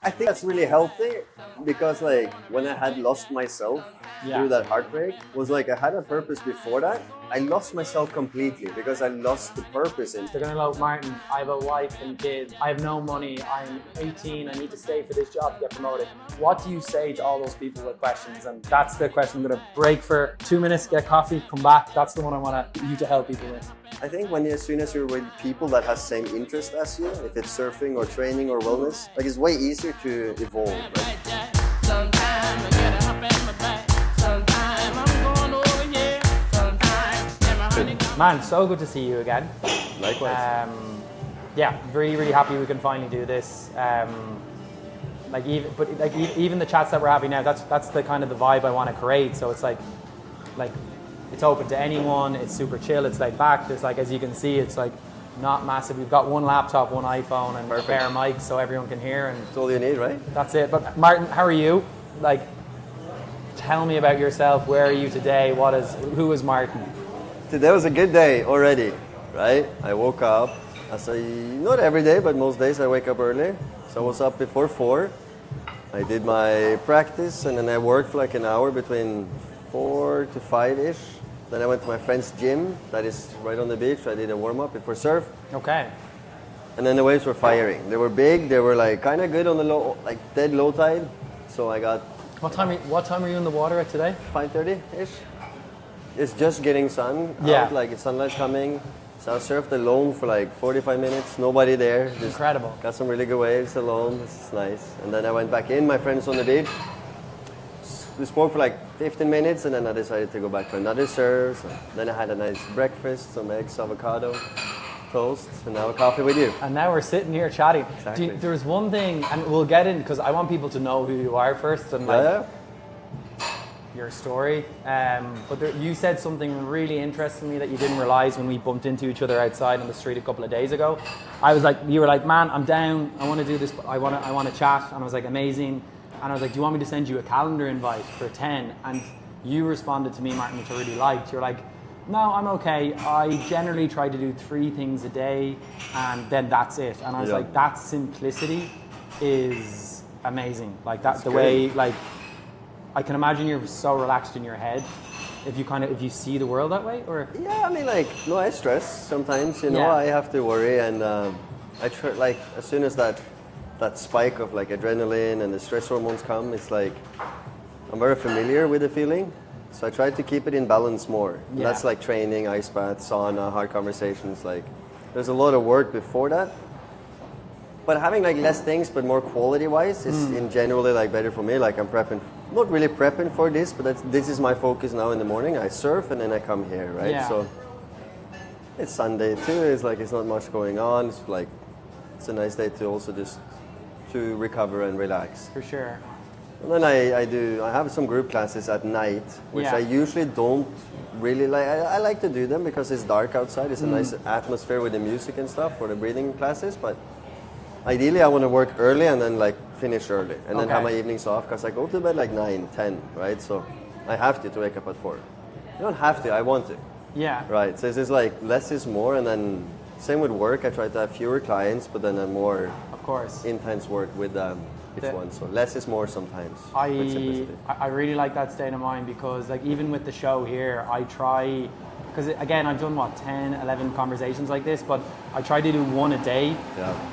I think that's really healthy because like when I had lost myself through that heartbreak was like I had a purpose before that. I lost myself completely because I lost the purpose in. They're gonna go, Martin, I have a wife and kids, I have no money, I'm 18, I need to stay for this job to get promoted. What do you say to all those people with questions? And that's the question. I'm gonna break for 2 minutes, get coffee, come back. That's the one I want you to help people with. I think as soon as you're with people that has same interest as you, if it's surfing or training or wellness, like it's way easier to evolve. Right? Man, so good to see you again. Likewise. Yeah, really, really happy we can finally do this. Even the chats that we're having now, that's the kind of the vibe I want to create. So it's like it's open to anyone. It's super chill. It's laid back. There's like, as you can see, it's like not massive. We've got one laptop, one iPhone, and a pair of mics so everyone can hear. And that's all you need, right? that's it. But Martin, how are you? Like, tell me about yourself. Where are you today? Who is Martin? Today was a good day already, right? I woke up. Not every day, but most days I wake up early. So I was up before 4. I did my practice and then I worked for like an hour between 4 to 5-ish. Then I went to my friend's gym that is right on the beach. I did a warm-up before surf. Okay. And then the waves were firing. They were big. They were like kind of good on the low, like dead low tide. So I got... What time are you in the water at today? 5:30-ish. It's just getting sun out, like it's sunlight's coming. So I surfed alone for like 45 minutes, nobody there. Just incredible. Got some really good waves alone, it's nice. And then I went back in, my friends on the beach. We spoke for like 15 minutes and then I decided to go back for another surf. So then I had a nice breakfast, some eggs, avocado, toast, and now a coffee with you. And now we're sitting here chatting. Exactly. There's one thing, and we'll get in, because I want people to know who you are first and your story. You said something really interesting to me that you didn't realize when we bumped into each other outside on the street a couple of days ago. You were like, man, I'm down. I want to do this. I want to chat. And I was like, amazing. And I was like, do you want me to send you a calendar invite for 10? And you responded to me, Martin, which I really liked. You're like, no, I'm okay. I generally try to do 3 things a day, and then that's it. And I was like, that simplicity is amazing. Like that, the way, like, I can imagine you're so relaxed in your head if you see the world that way, or? Yeah, I mean, like, no, I stress sometimes, I have to worry, and I try, like, as soon as that spike of like adrenaline and the stress hormones come, it's like, I'm very familiar with the feeling, so I try to keep it in balance more. And that's like training, ice bath, sauna, hard conversations, like, there's a lot of work before that. But having like less things, but more quality-wise, is in generally like better for me. Like I'm prepping, not really prepping for this, but this is my focus now in the morning. I surf and then I come here, right? Yeah. So it's Sunday too. It's like it's not much going on. It's like it's a nice day to also just to recover and relax. For sure. And then I have some group classes at night, which I usually don't really like. I like to do them because it's dark outside. It's a nice atmosphere with the music and stuff for the breathing classes, but ideally, I want to work early and then like finish early and then have my evenings off because I go to bed like 9, 10, right? So I have to wake up at 4. You don't have to, I want to. Yeah. Right, so it's just like less is more, and then same with work. I try to have fewer clients, but then a more intense work with each one. So less is more sometimes. I really like that state of mind because like even with the show here, I try, because again, I've done 10, 11 conversations like this, but I try to do 1 a day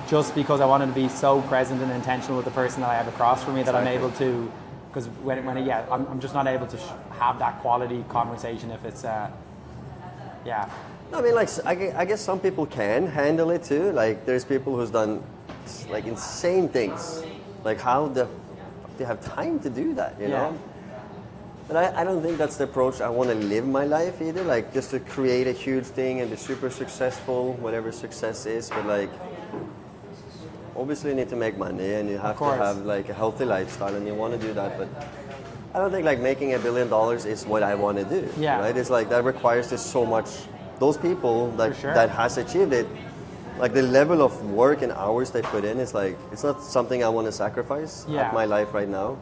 just because I wanted to be so present and intentional with the person that I have across from me that I'm able to, because I'm just not able to have that quality conversation if it's, I mean, like, I guess some people can handle it too. Like, there's people who's done like insane things. Like, how they have time to do that, you know? But I don't think that's the approach I want to live my life either. Like, just to create a huge thing and be super successful, whatever success is. But like, obviously you need to make money and you have to have like a healthy lifestyle and you want to do that. But I don't think like making $1 billion is what I want to do. Yeah. Right? It's like that requires just so much. Those people that has achieved it, like the level of work and hours they put in, is like it's not something I want to sacrifice at my life right now.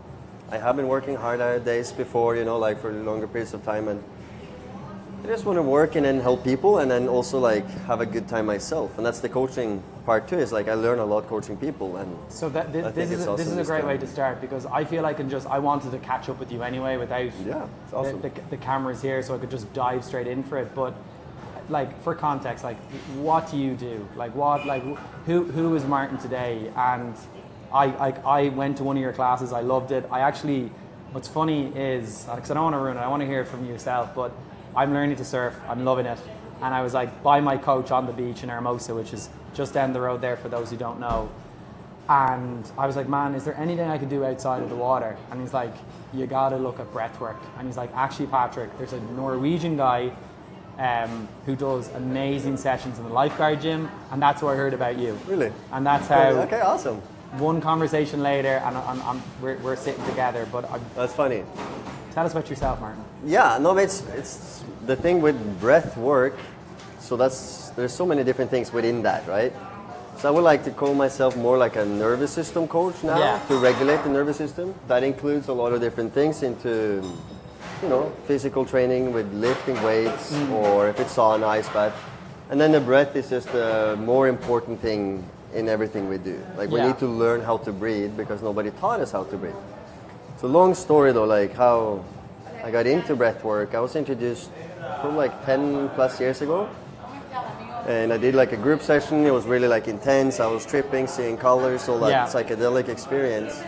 I have been working hard days before, like for longer periods of time, and I just want to work and then help people, and then also like have a good time myself. And that's the coaching part too. Is like I learn a lot coaching people, and so that this is a great way to start, because I feel I wanted to catch up with you anyway without it's awesome. the cameras here, so I could just dive straight in for it. But like for context, like what do you do? Like who is Martin today? And I went to one of your classes. I loved it. What's funny is, because I don't want to ruin it, I want to hear it from yourself, but I'm learning to surf, I'm loving it. And I was like by my coach on the beach in Hermosa, which is just down the road there for those who don't know. And I was like, man, is there anything I could do outside of the water? And he's like, you gotta look at breath work. And he's like, actually Patrick, there's a Norwegian guy who does amazing sessions in the lifeguard gym, and that's where I heard about you. Really? And that's how. Okay, awesome. One conversation later, and we're sitting together. But that's funny. Tell us about yourself, Martin. Yeah, no, it's the thing with breath work. So there's so many different things within that, right? So I would like to call myself more like a nervous system coach now, to regulate the nervous system. That includes a lot of different things into, physical training with lifting weights, or if it's sauna, ice bath. And then the breath is just a more important thing in everything we do. Like we need to learn how to breathe because nobody taught us how to breathe. So long story though, like how I got into breath work. I was introduced probably like 10 plus years ago. And I did like a group session. It was really like intense. I was tripping, seeing colors, all that psychedelic experience.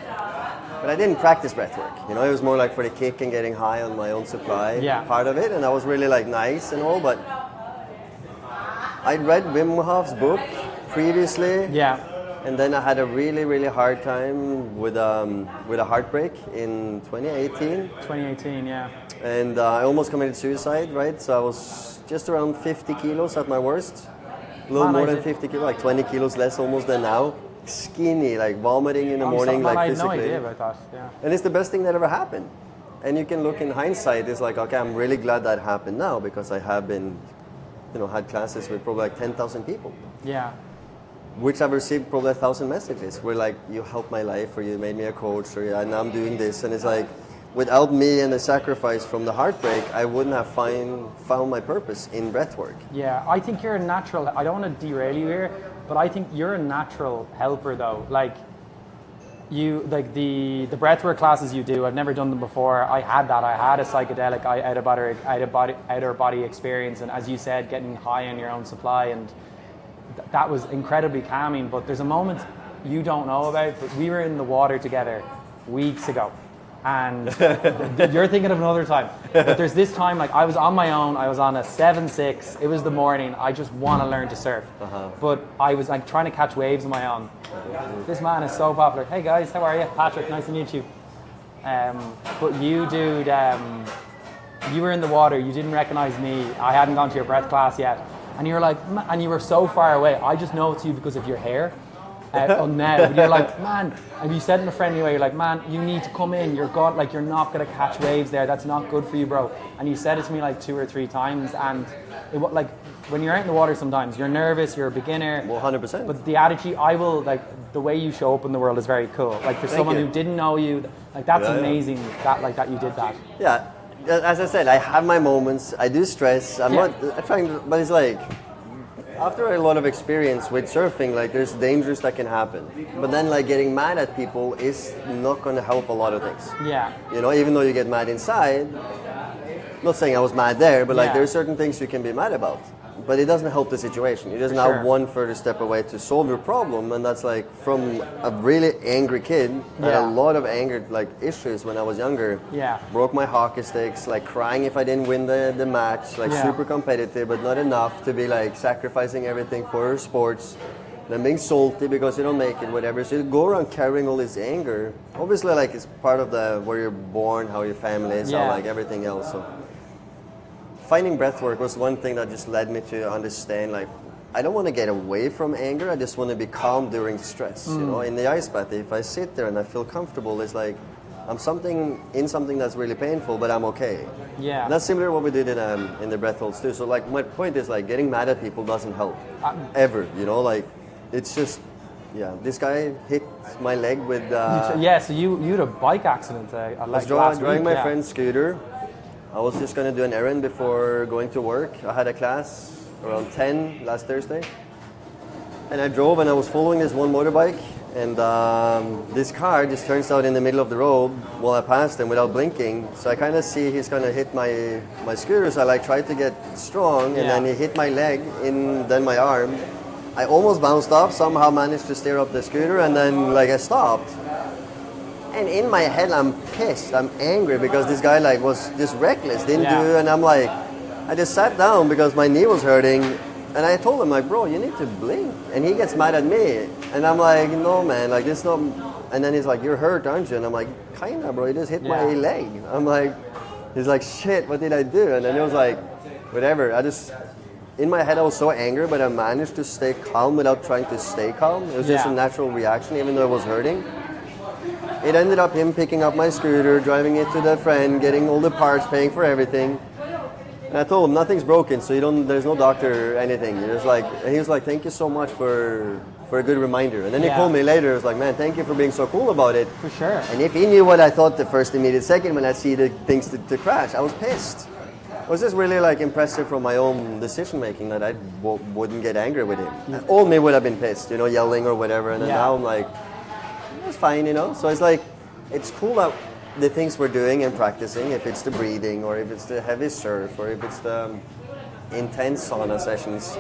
But I didn't practice breath work. It was more like for the kick and getting high on my own supply part of it. And that was really like nice and all, but I'd read Wim Hof's book previously. And then I had a really, really hard time with a heartbreak in 2018. 2018, yeah. And I almost committed suicide, right? So I was just around 50 kilos at my worst. A little more than 50 kilos, like 20 kilos less almost than now. Skinny, like vomiting in the morning, like physically. I had no idea about that, yeah. And it's the best thing that ever happened. And you can look in hindsight, it's like, okay, I'm really glad that happened now because I have been, had classes with probably like 10,000 people. Yeah. Which I've received probably 1,000 messages where like, you helped my life, or you made me a coach, or now I'm doing this. And it's like, without me and the sacrifice from the heartbreak, I wouldn't have found my purpose in breathwork. Yeah, I think you're a natural, I don't want to derail you here, but I think you're a natural helper though. Like the breathwork classes you do, I've never done them before. I had a psychedelic outer body experience, and as you said, getting high on your own supply, and that was incredibly calming. But there's a moment you don't know about, but we were in the water together weeks ago. And you're thinking of another time. But there's this time, like I was on my own, I was on a 7-6, it was the morning, I just want to learn to surf. But I was like trying to catch waves on my own. This man is so popular. Hey guys, how are you? Patrick, nice to meet you. But you, dude, you were in the water, you didn't recognize me, I hadn't gone to your breath class yet. And you were like, and you were so far away, I just know it's you because of your hair. Now, but you're like, man, and you said in a friendly way, you're like, man, you need to come in. You're not gonna catch waves there. That's not good for you, bro. And you said it to me like 2 or 3 times, and like when you're out in the water, sometimes you're nervous, you're a beginner. Well, 100%. But the attitude, the way you show up in the world is very cool. Like for someone who didn't know you, like that's amazing. That you did that. Yeah, as I said, I have my moments. I do stress. I'm not trying to, but it's like, after a lot of experience with surfing, like there's dangers that can happen. But then like getting mad at people is not going to help a lot of things. Yeah. Even though you get mad inside, not saying I was mad there, but like there are certain things you can be mad about. But it doesn't help the situation. You're just now one further step away to solve your problem, and that's like from a really angry kid, had a lot of anger like issues when I was younger. Broke my hockey sticks, like crying if I didn't win the match, like super competitive, but not enough to be like sacrificing everything for sports. Then being salty because you don't make it, whatever. So you go around carrying all this anger. Obviously, like it's part of where you're born, how your family is, how like everything else. So finding breathwork was one thing that just led me to understand, like, I don't want to get away from anger. I just want to be calm during stress. In the ice bath, if I sit there and I feel comfortable, it's like I'm in something that's really painful, but I'm okay. Yeah. And that's similar to what we did in the breath holds too. So like my point is like getting mad at people doesn't help ever. Like it's just this guy hit my leg with. So you had a bike accident. I was driving my friend's scooter. I was just going to do an errand before going to work. I had a class around 10 last Thursday. And I drove and I was following this one motorbike. And this car just turns out in the middle of the road while I passed him without blinking. So I kind of see he's going to hit my scooter. So I like tried to get strong and then he hit my leg and then my arm. I almost bounced off, somehow managed to steer up the scooter and then like I stopped. And in my head I'm pissed, I'm angry because this guy like was just reckless, didn't do, and I'm like, I just sat down because my knee was hurting. And I told him, like, bro, you need to blink. And he gets mad at me. And I'm like, no, man, like, this not... And then he's like, you're hurt, aren't you? And I'm like, kinda, bro, you just hit my leg. I'm like, he's like, shit, what did I do? And then he was like, whatever. In my head, I was so angry, but I managed to stay calm without trying to stay calm. It was just a natural reaction, even though it was hurting. It ended up him picking up my scooter, driving it to the friend, getting all the parts, paying for everything. And I told him nothing's broken, so there's no doctor or anything. And he was like, thank you so much for a good reminder. And then he called me later. He was like, man, thank you for being so cool about it. For sure. And if he knew what I thought the first immediate second when I see the things to crash, I was pissed. It was just really like impressive from my own decision making that I wouldn't get angry with him. All me would have been pissed, yelling or whatever. And then now I'm like, it's fine, So it's like, it's cool that the things we're doing and practicing, if it's the breathing or if it's the heavy surf or if it's the intense sauna sessions,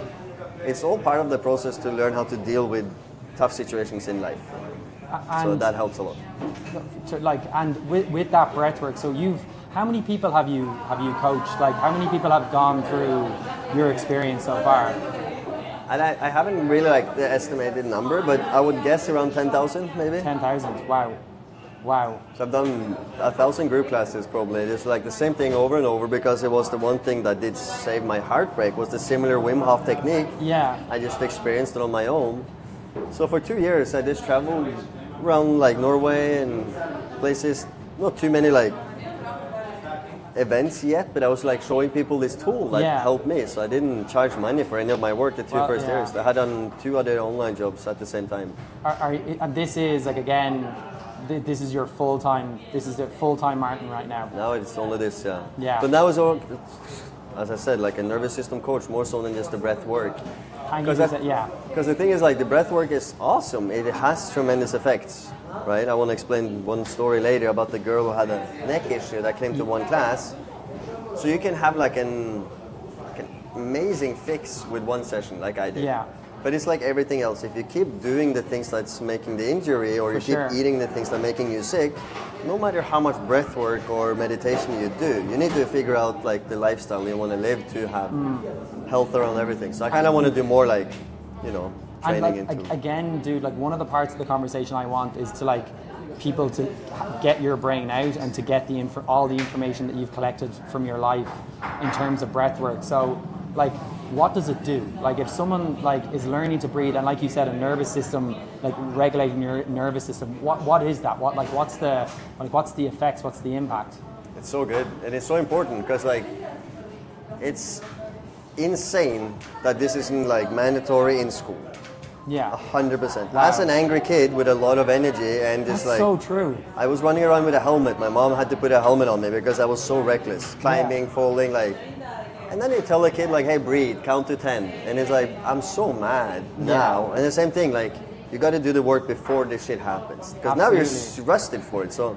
it's all part of the process to learn how to deal with tough situations in life. So that helps a lot. And with that breath work, so how many people have you coached? Like, how many people have gone through your experience so far? And I haven't really the estimated number, but I would guess around 10,000 maybe. 10,000, wow. So I've done 1,000 group classes probably. Just like the same thing over and over because it was the one thing that did save my heartbreak was the similar Wim Hof technique. Yeah. I just experienced it on my own. So for 2 years I just traveled around Norway and places, not too many events yet, but I was showing people this tool that helped me. So I didn't charge money for any of my work the first years. I had done 2 other online jobs at the same time. And this is this is your full-time, this is the full-time Martin right now? Now it's only this, Yeah. But now it's all, as I said, a nervous system coach, more so than just the breath work. Because the thing is, the breath work is awesome. It has tremendous effects, right? I want to explain one story later about the girl who had a neck issue that came to one class. So you can have an amazing fix with one session like I did. Yeah. But it's like everything else. If you keep doing the things that's making the injury or you keep eating the things that are making you sick, no matter how much breath work or meditation you do, you need to figure out the lifestyle you want to live to have health around everything. So I kind of want to do more training into. Again, dude, one of the parts of the conversation I want is to people to get your brain out and to get all the information that you've collected from your life in terms of breath work. So what does it do? If someone is learning to breathe and like you said, a nervous system, regulating your nervous system, what is that? What's the effects? What's the impact? It's so good and it's so important because it's insane that this isn't mandatory in school. Yeah. 100%. Wow. As an angry kid with a lot of energy and just That's so true. I was running around with a helmet. My mom had to put a helmet on me because I was so reckless, climbing, falling, and then you tell a kid hey, breathe, count to 10. And it's I'm so mad now. And the same thing, you got to do the work before this shit happens. Because now you're rusted for it. So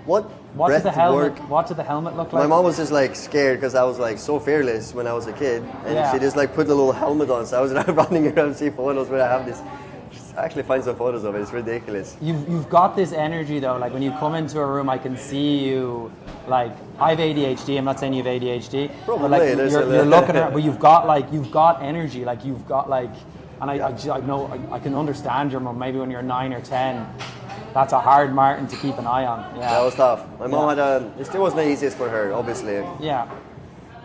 what did the helmet look like? My mom was just scared because I was so fearless when I was a kid. And she just put the little helmet on. So I was running around see photos where I have this. I actually find some photos of it. It's ridiculous. You've got this energy though. When you come into a room, I can see you. I have ADHD. I'm not saying you have ADHD. Probably. But you're looking around, but you've got energy. You've got and I know I can understand your mom. Maybe when you're 9 or 10, that's a hard Martin to keep an eye on. Yeah. That was tough. My mom it still wasn't the easiest for her, obviously. Yeah.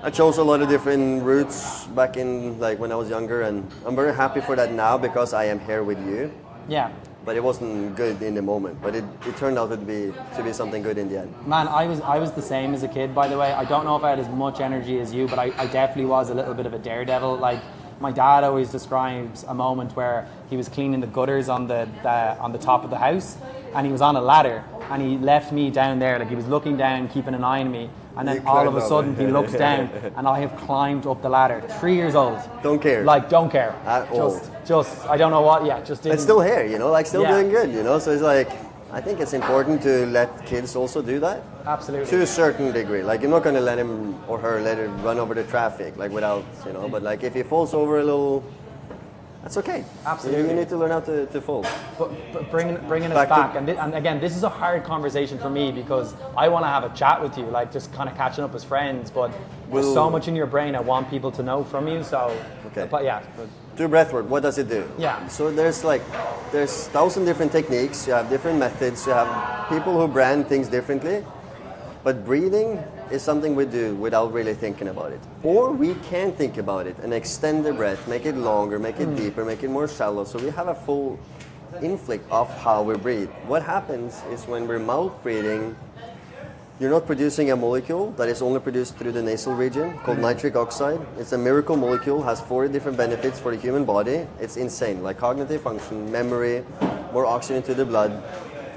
I chose a lot of different routes back in when I was younger, and I'm very happy for that now because I am here with you. Yeah. But it wasn't good in the moment, but it turned out to be something good in the end. Man, I was the same as a kid, by the way. I don't know if I had as much energy as you, but I definitely was a little bit of a daredevil. My dad always describes a moment where he was cleaning the gutters on the top of the house, and he was on a ladder, and he left me down there. He was looking down, keeping an eye on me. And then You all of climb a up. sudden he looks down and I have climbed up the ladder. 3 years old. Don't care. Like, don't care. At all. Just, I don't know what, just didn't. It's still here, you know, like still Yeah. doing good, you know. So it's like, I think it's important to let kids also do that. Absolutely. To a certain degree. Like, you're not going to let him or her let it run over the traffic, like without, you know. But like, if he falls over a little, that's okay. Absolutely. You need to learn how to fall. But bringing us Back to- back, and again, this is a hard conversation for me because I want to have a chat with you, like just kind of catching up as friends. But there's so much in your brain I want people to know from you. So, Okay. but yeah, Do breathwork. What does it do? Yeah. So there's 1,000 different techniques. You have different methods. You have people who brand things differently. But breathing is something we do without really thinking about it. Or we can think about it and extend the breath, make it longer, make it deeper, make it more shallow. So we have a full inflict of how we breathe. What happens is when we're mouth breathing, you're not producing a molecule that is only produced through the nasal region called nitric oxide. It's a miracle molecule, has 40 different benefits for the human body. It's insane, like cognitive function, memory, more oxygen to the blood.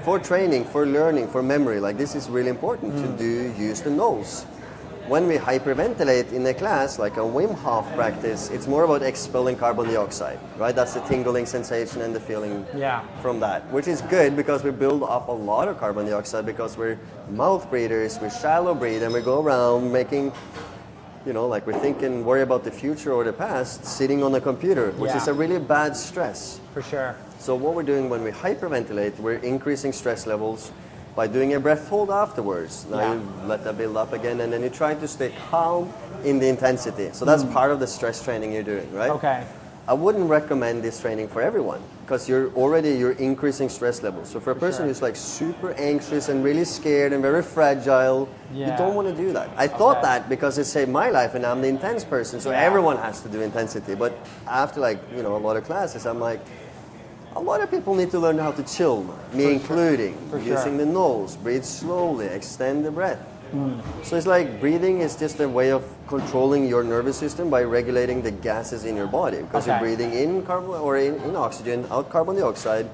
For training, for learning, for memory, like this is really important to use the nose. When we hyperventilate in a class, like a Wim Hof practice, it's more about expelling carbon dioxide, right? That's the tingling sensation and the feeling Yeah. from that, which is good because we build up a lot of carbon dioxide because we're mouth breathers, we shallow breathe, and we go around making, you know, like we're thinking, worry about the future or the past, sitting on a computer, which is Yeah. a really bad stress. for sure. So what we're doing when we hyperventilate, we're increasing stress levels by doing a breath hold afterwards. Now Yeah. you let that build up again, and then you try to stay calm in the intensity. So that's part of the stress training you're doing, right? Okay. I wouldn't recommend this training for everyone because you're increasing stress levels. So for a person sure. who's like super anxious and really scared and very fragile, you Yeah. don't want to do that. I thought Okay. that because it saved my life and I'm the intense person, so Yeah. everyone has to do intensity. But after a lot of classes, I'm like, a lot of people need to learn how to chill, me including, For using sure. the nose, breathe slowly, extend the breath. So it's like breathing is just a way of controlling your nervous system by regulating the gases in your body because you're Okay. breathing in carbon or in oxygen, out carbon dioxide.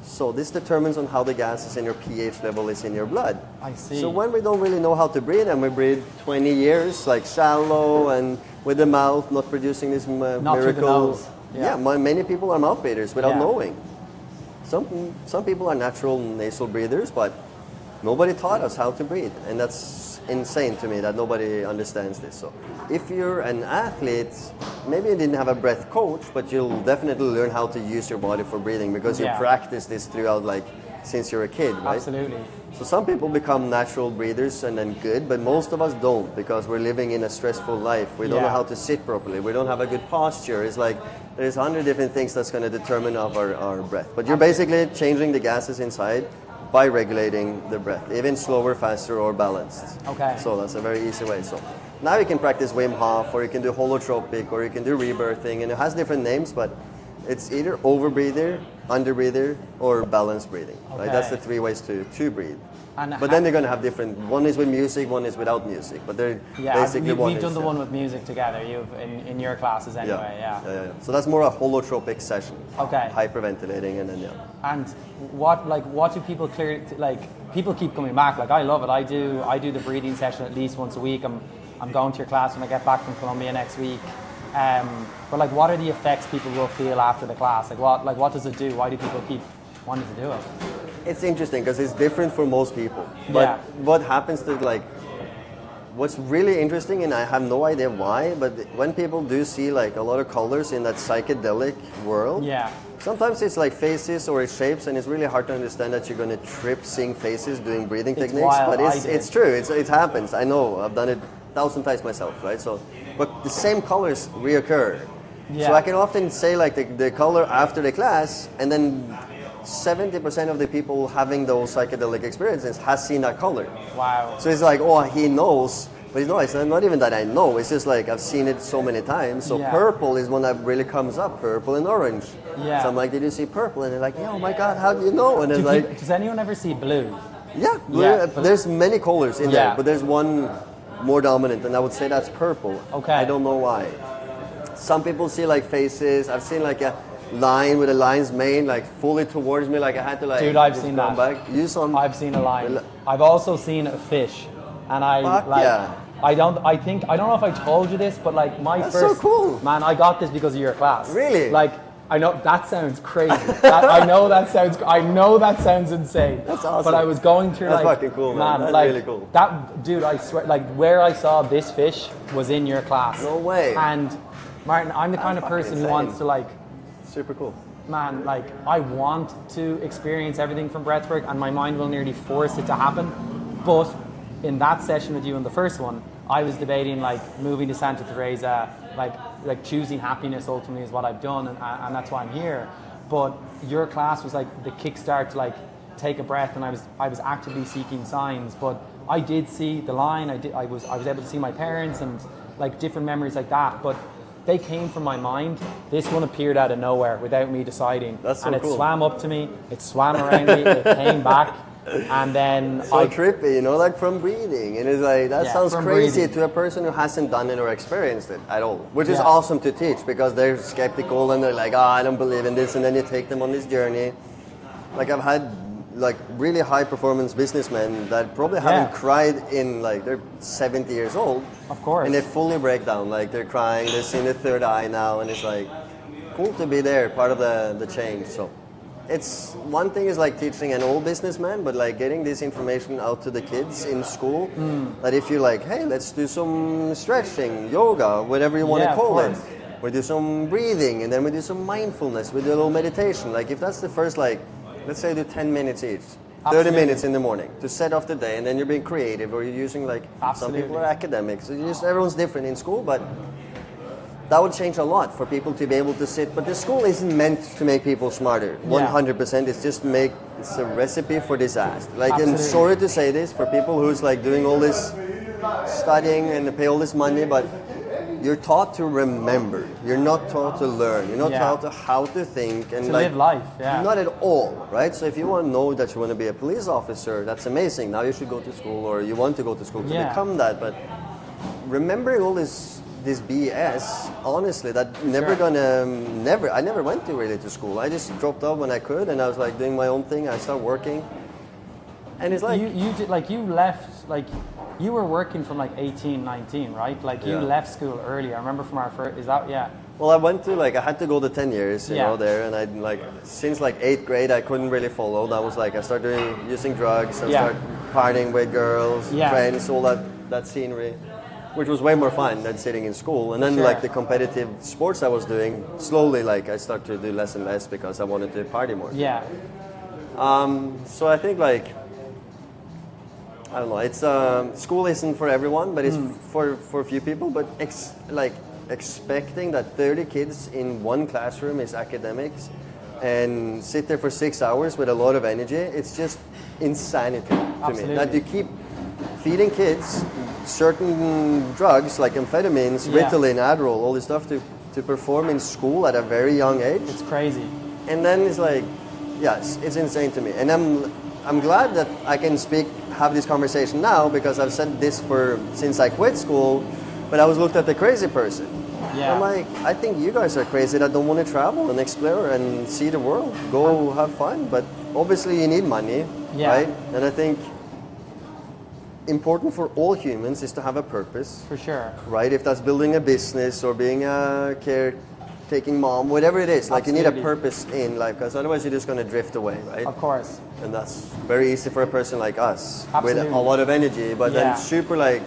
So this determines on how the gases and your pH level is in your blood. I see. So when we don't really know how to breathe and we breathe 20 years like shallow and with the mouth not producing this Not through the miracle. nose. Yeah. Many people are mouth breathers without Yeah. knowing. Some people are natural nasal breathers, but nobody taught us how to breathe, and that's insane to me that nobody understands this. So if you're an athlete, maybe you didn't have a breath coach, but you'll definitely learn how to use your body for breathing because you Yeah. practice this throughout since you're a kid, right? Absolutely. So some people become natural breathers and then good, but most of us don't because we're living in a stressful life. We don't know Yeah. how to sit properly. We don't have a good posture. It's like there's 100 different things that's going to determine our breath. But you're basically changing the gases inside by regulating the breath, even slower, faster, or balanced. Okay. So that's a very easy way. So now you can practice Wim Hof, or you can do holotropic, or you can do rebirthing, and it has different names, but it's either over breather, under breather, or balanced breathing. Right? That's the Okay. 3 ways to breathe. And But then they're going to have different. One is with music, one is without music. But they're Yeah, basically one. we've done the is, one with music together. You've in your classes anyway. Yeah. So that's more a holotropic session. Okay. Hyperventilating and then And what do people people keep coming back. Like I love it. I do the breathing session at least once a week. I'm going to your class when I get back from Colombia next week. But like, what are the effects people will feel after the class? What does it do? Why do people keep wanting to do it? It's interesting because it's different for most people. But Yeah. what happens to what's really interesting, and I have no idea why, but when people do see like a lot of colors in that psychedelic world, Yeah. sometimes it's like faces or it's shapes, and it's really hard to understand that you're going to trip seeing faces doing breathing It's techniques. wild. But I did. it's true. It happens. I know. I've done it 1,000 times myself, right? So, but the same colors reoccur. Yeah. So I can often say like the color after the class, and then 70% of the people having those psychedelic experiences has seen that color. Wow. So it's like, oh, he knows. But no, it's not even that I know. It's just like I've seen it so many times. So Yeah. purple is one that really comes up, purple and orange. Yeah. So I'm like, did you see purple? And they're like, yeah, oh my God, how do you know? And it's like, Does anyone ever see blue? yeah, blue, Yeah, but- there's many colors in Yeah. there, but there's one more dominant, and I would say that's purple. Okay. I don't know why. Some people see like faces. I've seen like a line with a lion's mane like fully towards me, like I had to like. Dude, I've just seen come that. back. You saw? I've seen a lion. I've also seen a fish and I Fuck like. yeah. I don't know if I told you this, but like my That's first so cool. man, I got this because of your class. Really? Like I know that sounds crazy. I know that sounds insane. That's awesome. But I was going through That's like fucking cool, man. That's like, really cool. That dude, I swear, like where I saw this fish was in your class. No way. And Martin, I'm the kind of fucking person who insane. wants to like. Super cool. Man, like I want to experience everything from breathwork, and my mind will nearly force it to happen. But in that session with you in the first one, I was debating like moving to Santa Teresa, like choosing happiness ultimately is what I've done, and that's why I'm here. But your class was like the kickstart to like take a breath, and I was actively seeking signs. But I did see the line. I was able to see my parents and like different memories like that. But they came from my mind. This one appeared out of nowhere without me deciding. That's so and it cool. swam up to me, it swam around me, it came back, and then So trippy, you know, like from breathing. And it's like, that Yeah, sounds from crazy breathing. to a person who hasn't done it or experienced it at all. Which is Yeah. awesome to teach because they're skeptical and they're like, I don't believe in this. And then you take them on this journey. Like I've had like really high performance businessmen that probably haven't cried in like, they're 70 years old. Of course. And they fully break down, like they're crying, they're seeing the third eye now. And it's like, cool to be there, part of the change. So it's one thing is like teaching an old businessman, but like getting this information out to the kids in school. That if you're like, hey, let's do some stretching, yoga, whatever you want Yeah, to of call it. course. We do some breathing, and then we do some mindfulness. We do a little meditation. Like if that's the first, like, let's say do 10 minutes each. 30 Absolutely. minutes in the morning to set off the day, and then you're being creative, or you're using like Absolutely. some people are academics. So everyone's different in school, but that would change a lot for people to be able to sit. But the school isn't meant to make people smarter. 100%. It's just it's a recipe for disaster. Like, and Absolutely. sorry to say this for people who's like doing all this studying and they pay all this money, but you're taught to remember. You're not taught to learn. You're not Yeah. taught to how to think and to like, live life. Yeah. not at all, right? So if you want to know that you want to be a police officer, that's amazing. Now you should go to school, or you want to go to school to Yeah. become that. But remembering all this BS, honestly, that I never went to really to school. I just dropped out when I could, and I was like doing my own thing. I started working, and it's like you did like you left like you were working from like 18, 19, right? Like you Yeah. left school early. I remember from our first. Is that yeah? well, I went to I had to go to 10 years, you Yeah. know, there, and I like since like 8th grade I couldn't really follow. That was like I started using drugs and Yeah. started partying with girls, Yeah. friends, all that scenery, which was way more fun than sitting in school. And then Sure. like the competitive sports I was doing, slowly like I started to do less and less because I wanted to party more. Yeah. So I think like I don't know. It's school isn't for everyone, but it's for a few people. But expecting that 30 kids in one classroom is academics, and sit there for 6 hours with a lot of energy, it's just insanity to me. Absolutely. That you keep feeding kids certain drugs like amphetamines, Yeah. Ritalin, Adderall, all this stuff to perform in school at a very young age. It's crazy. And then it's like, yes, it's insane to me. And I'm glad that I can have this conversation now because I've said this since I quit school, but I was looked at the crazy person. Yeah. I'm like, I think you guys are crazy that don't want to travel and explore and see the world. Go have fun, but obviously you need money, Yeah. right? And I think important for all humans is to have a purpose, For sure. right? If that's building a business or being a caretaking mom, whatever it is, like you need a Absolutely. purpose in life, because otherwise you're just going to drift away, right? Of course. And that's very easy for a person like us with Absolutely. a lot of energy, but Yeah. then super like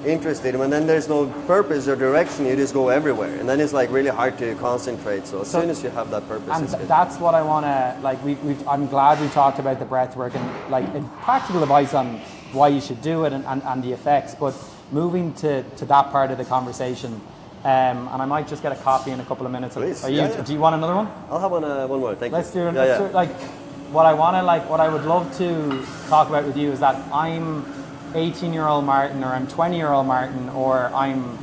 interested. And then there's no purpose or direction, you just go everywhere, and then it's like really hard to concentrate. So as soon as you have that purpose, And it's good. that's what I want to like. I'm glad we talked about the breath work and like and practical advice on why you should do it and the effects. But moving to that part of the conversation, and I might just get a coffee in a couple of minutes. Please. Are you? Yeah, yeah. Do you want another one? I'll have one more. Thank Let's you. do it. Yeah, Let's yeah. do it. Like what I would love to talk about with you is that I'm 18-year-old Martin, or I'm 20-year-old Martin, or I'm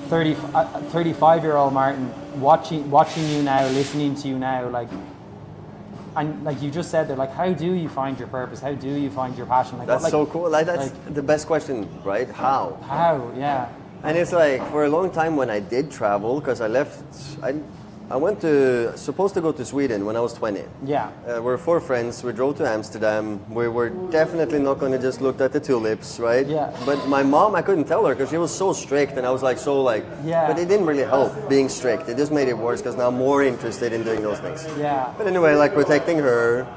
35-year-old Martin, watching you now, listening to you now, like, and like you just said there, like, how do you find your purpose? How do you find your passion? Like, That's what, so like, cool. Like that's the best question, right? How? how? Yeah. And it's like for a long time when I did travel, because I I supposed to go to Sweden when I was 20. Yeah. We're 4 friends. We drove to Amsterdam. We were definitely not going to just look at the tulips, right? Yeah. But my mom, I couldn't tell her because she was so strict, and I was like, Yeah. But it didn't really help being strict. It just made it worse because now I'm more interested in doing those things. Yeah. But anyway, like protecting her,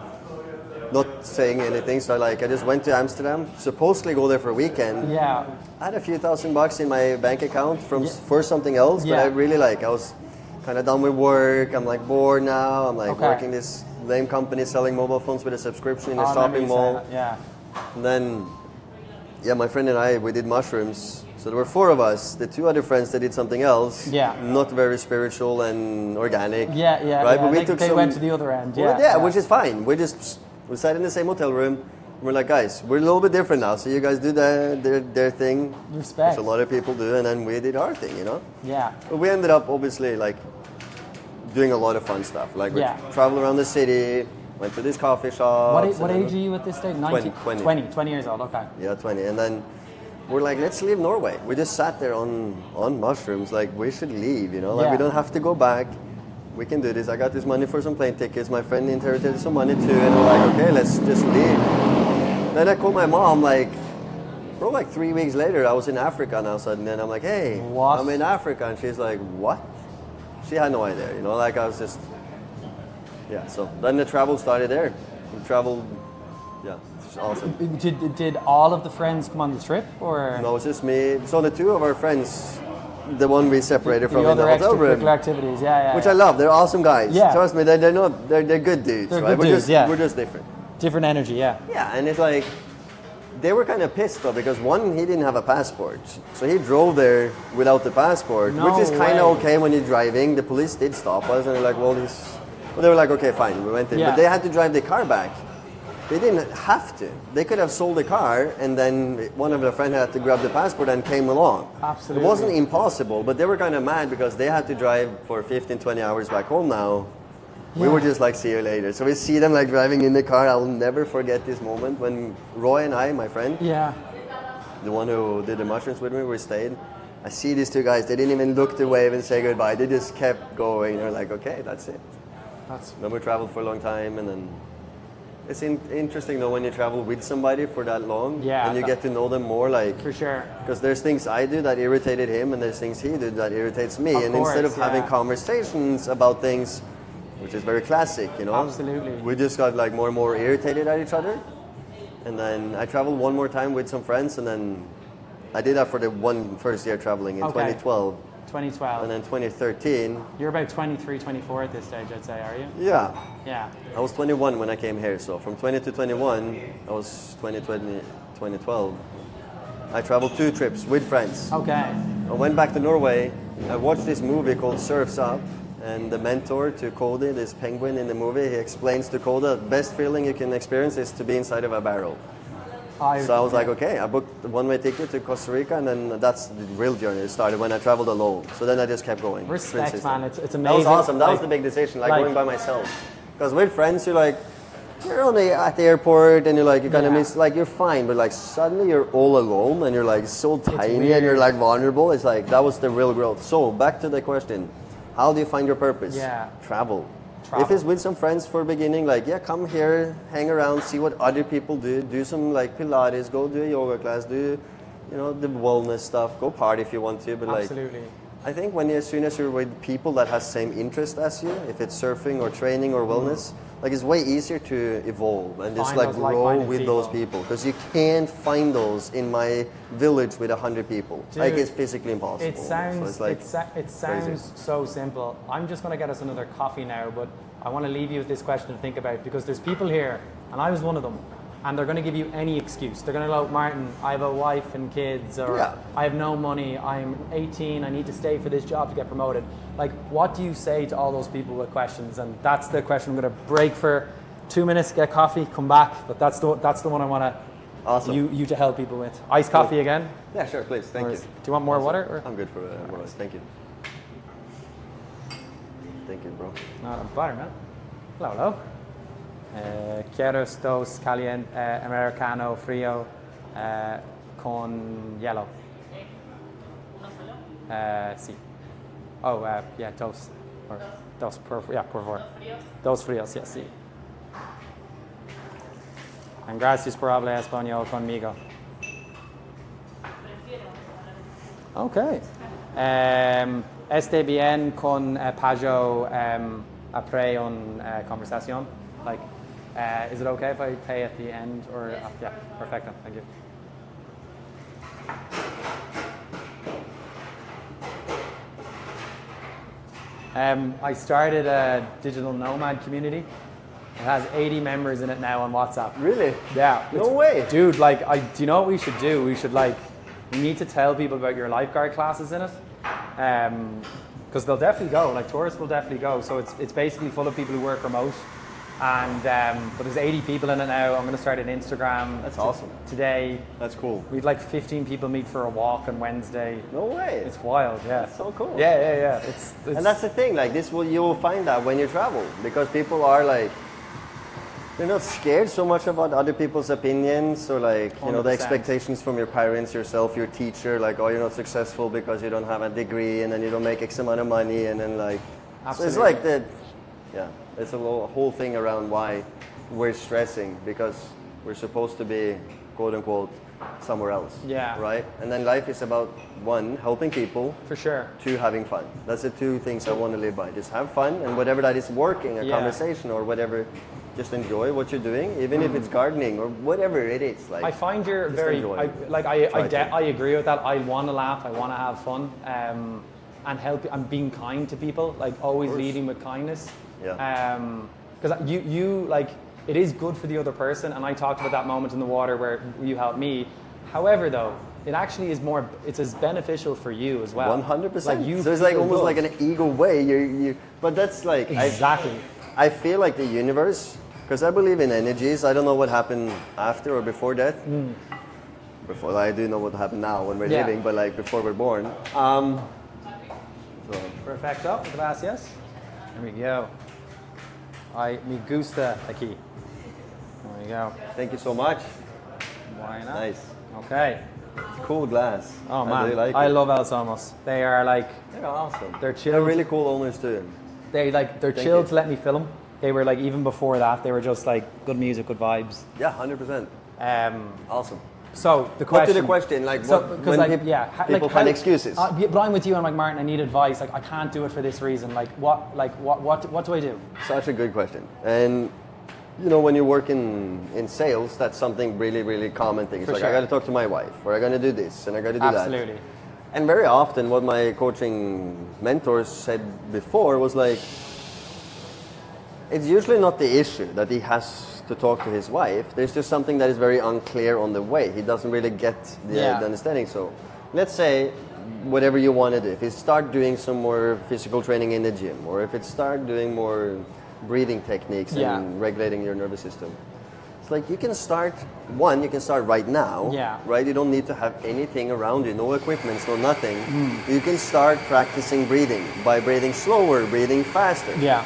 not saying anything. So I just went to Amsterdam, supposedly go there for a weekend. Yeah. I had a few $1,000 in my bank account for something else, but Yeah. I really I was kind of done with work. I'm like bored now. I'm like Okay. working this lame company selling mobile phones with a subscription in a I remember shopping you mall. saying that, And then, my friend and I, we did mushrooms. So there were 4 of us. The 2 other friends, they did something else. Yeah. Not very spiritual and organic. Yeah. Right, Yeah. but we They, took they some, went to the other end. well, Yeah. which is fine. We sat in the same hotel room. We're like, guys, we're a little bit different now. So you guys do their thing, Respect. which a lot of people do, and then we did our thing, Yeah. But we ended up obviously doing a lot of fun stuff. Like we traveled around the city, went to this coffee shop. What age are you at this stage? 20. 20 years old. Okay. Yeah, 20. And then we're like, let's leave Norway. We just sat there on mushrooms. Like we should leave, Like we don't have to go back. We can do this. I got this money for some plane tickets. My friend inherited some money too, and we're like, okay, let's just leave. Then I called my mom, bro, 3 weeks later, I was in Africa now suddenly, and I'm like, hey, What? I'm in Africa, and she's like, what? She had no idea, I was just, so then the travel started there. We traveled, it's awesome. Did all of the friends come on the trip, or No, it's just me. So the 2 of our friends, the one we separated the from in other the hotel room, extracurricular activities? Yeah. which I love. They're awesome guys. Yeah. Trust me, they're good dudes. They're right? good dudes, We're just different. Different energy. Yeah. Yeah, and it's they were kind of pissed though because one, he didn't have a passport, so he drove there without the passport, No which is kind way. of okay when you're driving. The police did stop us, and they're like, well, they were like, okay, fine, we went in, Yeah. but they had to drive the car back. They didn't have to. They could have sold the car, and then one of their friends had to grab the passport and came along. Absolutely. It wasn't impossible, but they were kind of mad because they had to drive for 15, 20 hours back home now. We were just like, see you later. So we see them driving in the car. I'll never forget this moment when Roy and I, my friend, Yeah. the one who did the mushrooms with me, we stayed. I see these 2 guys. They didn't even look to wave and say goodbye. They just kept going. They're like, okay, that's it. Then we traveled for a long time, and then it's interesting though when you travel with somebody for that long, and you get to know them more. For sure. Because there's things I do that irritated him, and there's things he did that irritates me. Of And course, instead of having yeah. conversations about things, which is very classic, Absolutely. we just got more and more irritated at each other. And then I traveled one more time with some friends, and then I did that for the first year traveling in 2012. 2012. And then 2013. You're about 23, 24 at this stage, I'd say, are you? Yeah. Yeah. I was 21 when I came here, so from 20 to 21, I was 2012. I traveled 2 trips with friends. Okay. I went back to Norway. I watched this movie called Surf's Up, and the mentor to Cody, this penguin in the movie, he explains to Cody the best feeling you can experience is to be inside of a barrel. So I was like, okay, I booked a one-way ticket to Costa Rica, and then that's the real journey. It started when I traveled alone. So then I just kept going. Respect, man. It's amazing. That was awesome. That was the big decision, going by myself. Because with friends, you're only at the airport, and you kind of miss, you're fine, but suddenly you're all alone, and you're so tiny, and you're vulnerable. It's that was the real growth. So back to the question, how do you find your purpose? Yeah. Travel. If it's with some friends for beginning, come here, hang around, see what other people do some Pilates, go do a yoga class, do the wellness stuff, go party if you want to, but Absolutely. I think as soon as you're with people that has same interest as you, if it's surfing or training or wellness, it's way easier to evolve and just Find those grow like-minded with those people, because you can't find those in my village with 100 people. Dude, it's physically impossible. It sounds So it's it sounds crazy. so simple. I'm just going to get us another coffee now, but I want to leave you with this question to think about, because there's people here, and I was one of them, and they're going to give you any excuse. They're going to go, Martin, I have a wife and kids, or I have no money, I'm 18, I need to stay for this job to get promoted. What do you say to all those people with questions? And that's the question. I'm going to break for 2 minutes, get coffee, come back. But that's the one I want to you to help people with. Iced coffee again? Yeah, sure, please. Thank you. Do you want more water? Or? I'm good for more. Thank you. Thank you, bro. Not a butter, man. Hello. Quiero dos caliente, americano frío con hielo. Sí. Oh, yeah, dos. Or por favor. Dos fríos, sí. And gracias por hablar español conmigo. Okay. Esté bien con Pajo après una conversación? Like, is it okay if I pay at the end or yeah, perfecto. Thank you. I started a digital nomad community. It has 80 members in it now on WhatsApp. Really? Yeah. No way. Dude, like, do you know what we should do? We need to tell people about your lifeguard classes in it. Because they'll definitely go, like tourists will definitely go. So it's basically full of people who work remote. And but there's 80 people in it now. I'm going to start an Instagram. That's awesome. Today. That's cool. We'd like 15 people meet for a walk on Wednesday. No way. It's wild, yeah. That's so cool. Yeah. It's and that's the thing. Like you'll find that when you travel, because people are like, they're not scared so much about other people's opinions or like, you know, the 100%. expectations from your parents, yourself, your teacher, like, oh, you're not successful because you don't have a degree and then you don't make X amount of money and then like, so it's like that, yeah, it's a whole thing around why we're stressing because we're supposed to be, quote unquote, somewhere else. Yeah. Right? And then life is about one, helping people. For sure. Two, having fun. That's the two things I want to live by. Just have fun and whatever that is working, a conversation or whatever, just enjoy what you're doing, even if it's gardening or whatever it is. Like, I find you're very, I agree with that. I want to laugh, I want to have fun, and help, and being kind to people, like always leading with kindness. Yeah. Because you like, it is good for the other person, and I talked about that moment in the water where you helped me. However, though, it actually is more, it's as beneficial for you as well. 100%. Like you so it's like almost good. like an ego way. You, but that's like exactly. I feel like the universe, because I believe in energies. I don't know what happened after or before death. Before, I do know what happened now when we're living, but like before we're born. So. Perfecto, gracias. There we go. Me gusta aquí. There we go. Thank you so much. Why not? Nice. Okay. Cool glass. Oh man, I really like I it. love El Somos. They are like, They're awesome. they're chill. They're really cool owners too. They're Thank chill you. to let me film. They were like, even before that, they were just like good music, good vibes. Yeah, 100%. Awesome. So the Go question. to the question, like So, what, 'cause, when like, people find excuses. But I'm with you. I'm like, Martin, I need advice. Like, I can't do it for this reason. Like, what do I do? Such a good question. And you know, when you work in sales, that's something really, really common thing. It's For like, sure. I got to talk to my wife, or I got to do this, and I got to do that. Absolutely. And very often, what my coaching mentors said before was like, it's usually not the issue that he has to talk to his wife. There's just something that is very unclear on the way. He doesn't really get the understanding. So let's say whatever you want to do, if you start doing some more physical training in the gym, or if it start doing more breathing techniques and regulating your nervous system, it's like you can start right now, right? You don't need to have anything around you, no equipment, no nothing. You can start practicing breathing by breathing slower, breathing faster. Yeah.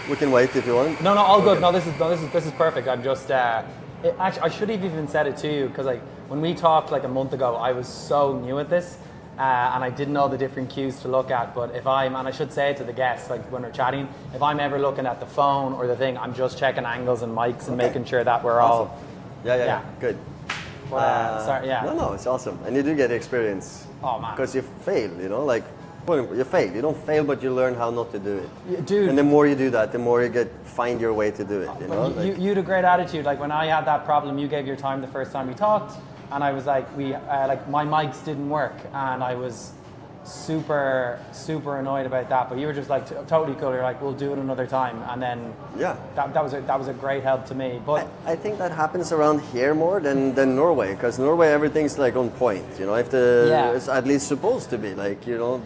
We can wait if you want. No, all good. No, this is perfect. I'm just actually, I should have even said it to you because like when we talked like a month ago, I was so new at this and I didn't know the different cues to look at. But and I should say it to the guests, like when we're chatting, if I'm ever looking at the phone or the thing, I'm just checking angles and mics and making sure that we're Awesome. all. Yeah. Good. But, sorry, yeah. No, it's awesome, and you do get experience. Oh man. Because you fail, you know, like. You fail. You don't fail, but you learn how not to do it. Yeah, dude. And the more you do that, the more you find your way to do it. You know. You had a great attitude. Like when I had that problem, you gave your time the first time we talked, and I was like, my mics didn't work, and I was super annoyed about that. But you were just like totally cool. You're like, we'll do it another time, and then that was a great help to me. But I think that happens around here more than Norway, because Norway everything's like on point. You know, if it's at least supposed to be like, you know.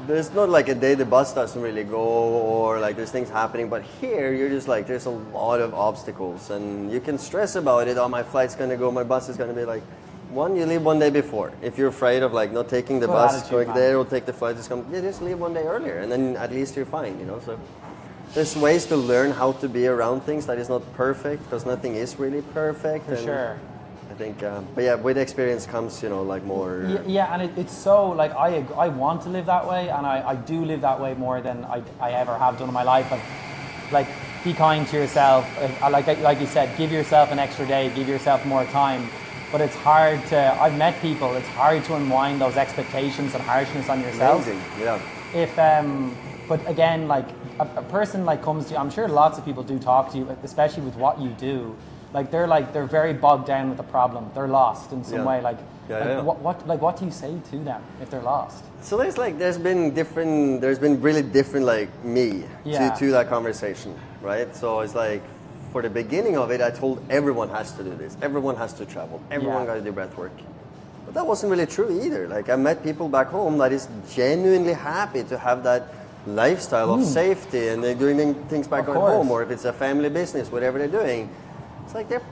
There's not like a day the bus doesn't really go or like there's things happening, but here you're just like there's a lot of obstacles and you can stress about it. Oh, my flight's gonna go, my bus is gonna be like, you leave one day before. If you're afraid of like not taking the bus, going there or take the flight, just leave one day earlier and then at least you're fine, you know. So there's ways to learn how to be around things that is not perfect because nothing is really perfect. For sure. I think, but yeah, with experience comes, like more. Yeah, and it's so like I want to live that way, and I do live that way more than I ever have done in my life. And like, be kind to yourself. Like you said, give yourself an extra day, give yourself more time. But it's hard to. I've met people. It's hard to unwind those expectations and harshness on yourself. Amazing, yeah. If but again, like a person like comes to you, I'm sure lots of people do talk to you, especially with what you do. Like they're very bogged down with the problem. They're lost in some way. What do you say to them if they're lost? So there's been really different like me to that conversation, right? So it's like for the beginning of it, I told everyone has to do this, everyone has to travel, everyone got to do breath work. But that wasn't really true either. Like I met people back home that is genuinely happy to have that lifestyle of safety, and they're doing things back at home, or if it's a family business, whatever they're doing. It's like they're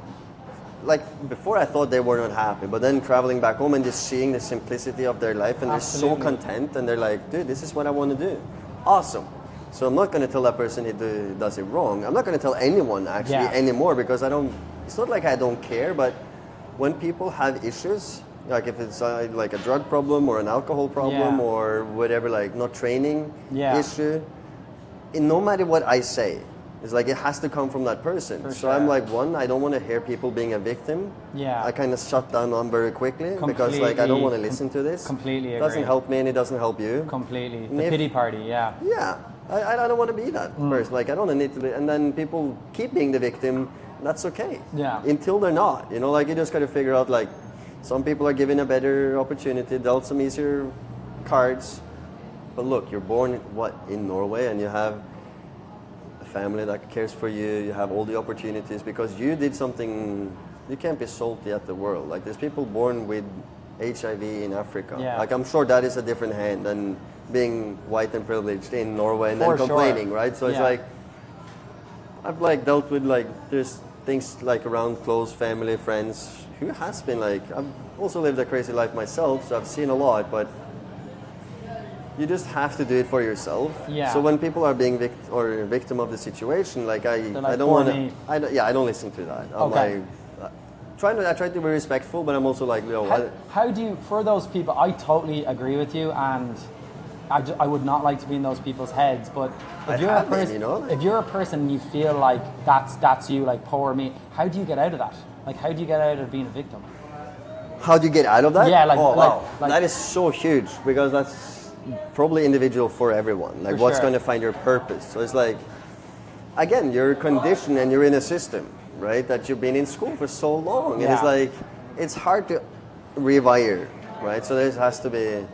like before I thought they were not happy, but then traveling back home and just seeing the simplicity of their life, and they're so content, and they're like, dude, this is what I want to do. Awesome. So I'm not going to tell that person he does it wrong. I'm not going to tell anyone actually anymore, because it's not like I don't care, but when people have issues, like if it's like a drug problem or an alcohol problem or whatever, like not training issue, no matter what I say, it's like it has to come from that person. So I'm like, I don't want to hear people being a victim. Yeah. I kind of shut down on very quickly because like I don't want to listen to this. Completely agree. It doesn't help me and it doesn't help you. Completely. The pity party, yeah. Yeah. I don't want to be that person. Like I don't need to be. And then people keep being the victim. That's okay. Yeah. Until they're not. Like you just got to figure out like some people are given a better opportunity, dealt some easier cards. But look, you're born in Norway, and you have a family that cares for you. You have all the opportunities because you did something. You can't be salty at the world. Like there's people born with HIV in Africa. Yeah. Like I'm sure that is a different hand than being white and privileged in Norway and then complaining, right? So it's like I've like dealt with like there's things like around close family, friends who has been like I've also lived a crazy life myself, so I've seen a lot, but you just have to do it for yourself. Yeah. So when people are being victim of the situation, like I don't want to. I don't listen to that. I'm like, I try to be respectful, but I'm also like, how do you, for those people? I totally agree with you, and I would not like to be in those people's heads. But if you're a person, if you're a person, and you feel like that's you, like poor me. How do you get out of that? Like, how do you get out of being a victim? How do you get out of that? Yeah, like that is so huge because that's probably individual for everyone. Like what's going to find your purpose. So it's like, again, you're conditioned and you're in a system, right? That you've been in school for so long. And it's like, it's hard to rewire, right? So there has to be,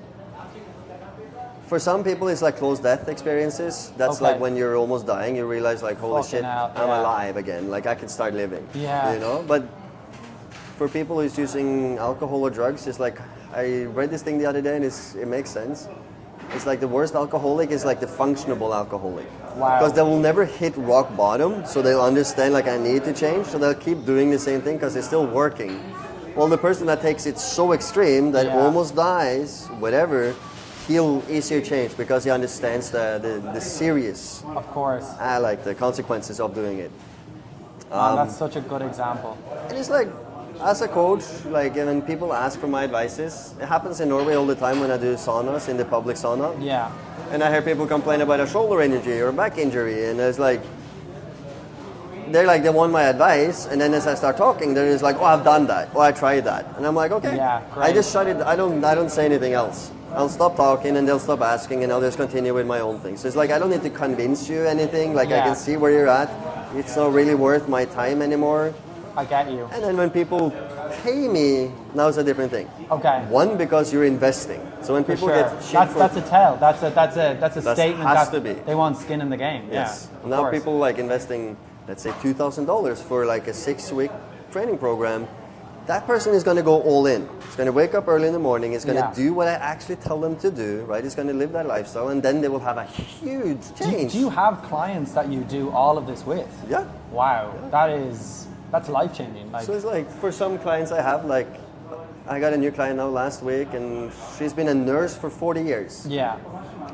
for some people it's like close death experiences. That's like when you're almost dying, you realize like, holy shit, I'm alive again. Like I can start living, But for people who's using alcohol or drugs, it's like, I read this thing the other day and it makes sense. It's like the worst alcoholic is like the functionable alcoholic. Wow. Because they will never hit rock bottom, so they'll understand like I need to change, so they'll keep doing the same thing because it's still working. Well, the person that takes it so extreme that almost dies, whatever, he'll easier change because he understands the serious, of course, like the consequences of doing it. That's such a good example. And it's like, as a coach, like when people ask for my advices, it happens in Norway all the time when I do saunas in the public sauna. Yeah. And I hear people complain about a shoulder injury or a back injury, and it's like, they're like, they want my advice, and then as I start talking, they're just like, oh, I've done that, oh, I tried that, and I'm like, okay. Yeah, great. I just shut it. I don't say anything else. I'll stop talking, and they'll stop asking, and I'll just continue with my own thing. So it's like I don't need to convince you anything. Like I can see where you're at. It's not really worth my time anymore. I get you. And then when people pay me, now it's a different thing. Okay. One, because you're investing. So when people get shit that's a tell. That's a statement. Has to be. They want skin in the game. Yes. Yeah, now people like investing, let's say $2,000 for like a 6-week training program. That person is going to go all in. He's going to wake up early in the morning. He's going to do what I actually tell them to do, right? He's going to live that lifestyle, and then they will have a huge change. Do you have clients that you do all of this with? Yeah. Wow. Yeah. That's life-changing. So it's like, for some clients I have, like, I got a new client now last week, and she's been a nurse for 40 years. Yeah.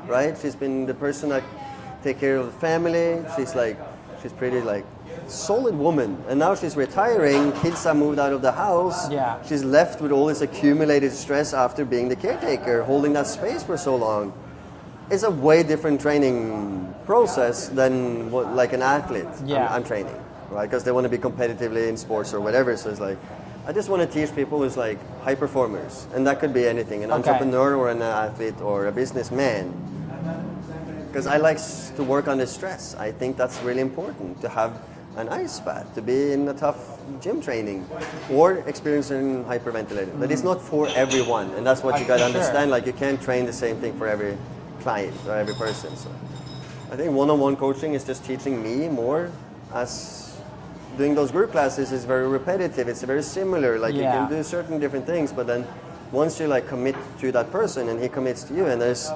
Right? She's been the person that take care of the family. She's pretty like solid woman, and now she's retiring. Kids have moved out of the house. Yeah. She's left with all this accumulated stress after being the caretaker, holding that space for so long. It's a way different training process than what, like an athlete. Yeah. I'm training, right? Because they want to be competitively in sports or whatever. So it's like, I just want to teach people who's like high performers, and that could be anything, an entrepreneur or an athlete or a businessman. Because I like to work under stress. I think that's really important, to have an ice bath, to be in a tough gym training, or experiencing hyperventilating. But it's not for everyone, and that's what you got to understand. Like, you can't train the same thing for every client or every person. So I think one-on-one coaching is just teaching me more, as doing those group classes is very repetitive. It's very similar. Like, you can do certain different things, but then once you like commit to that person and he commits to you, and there's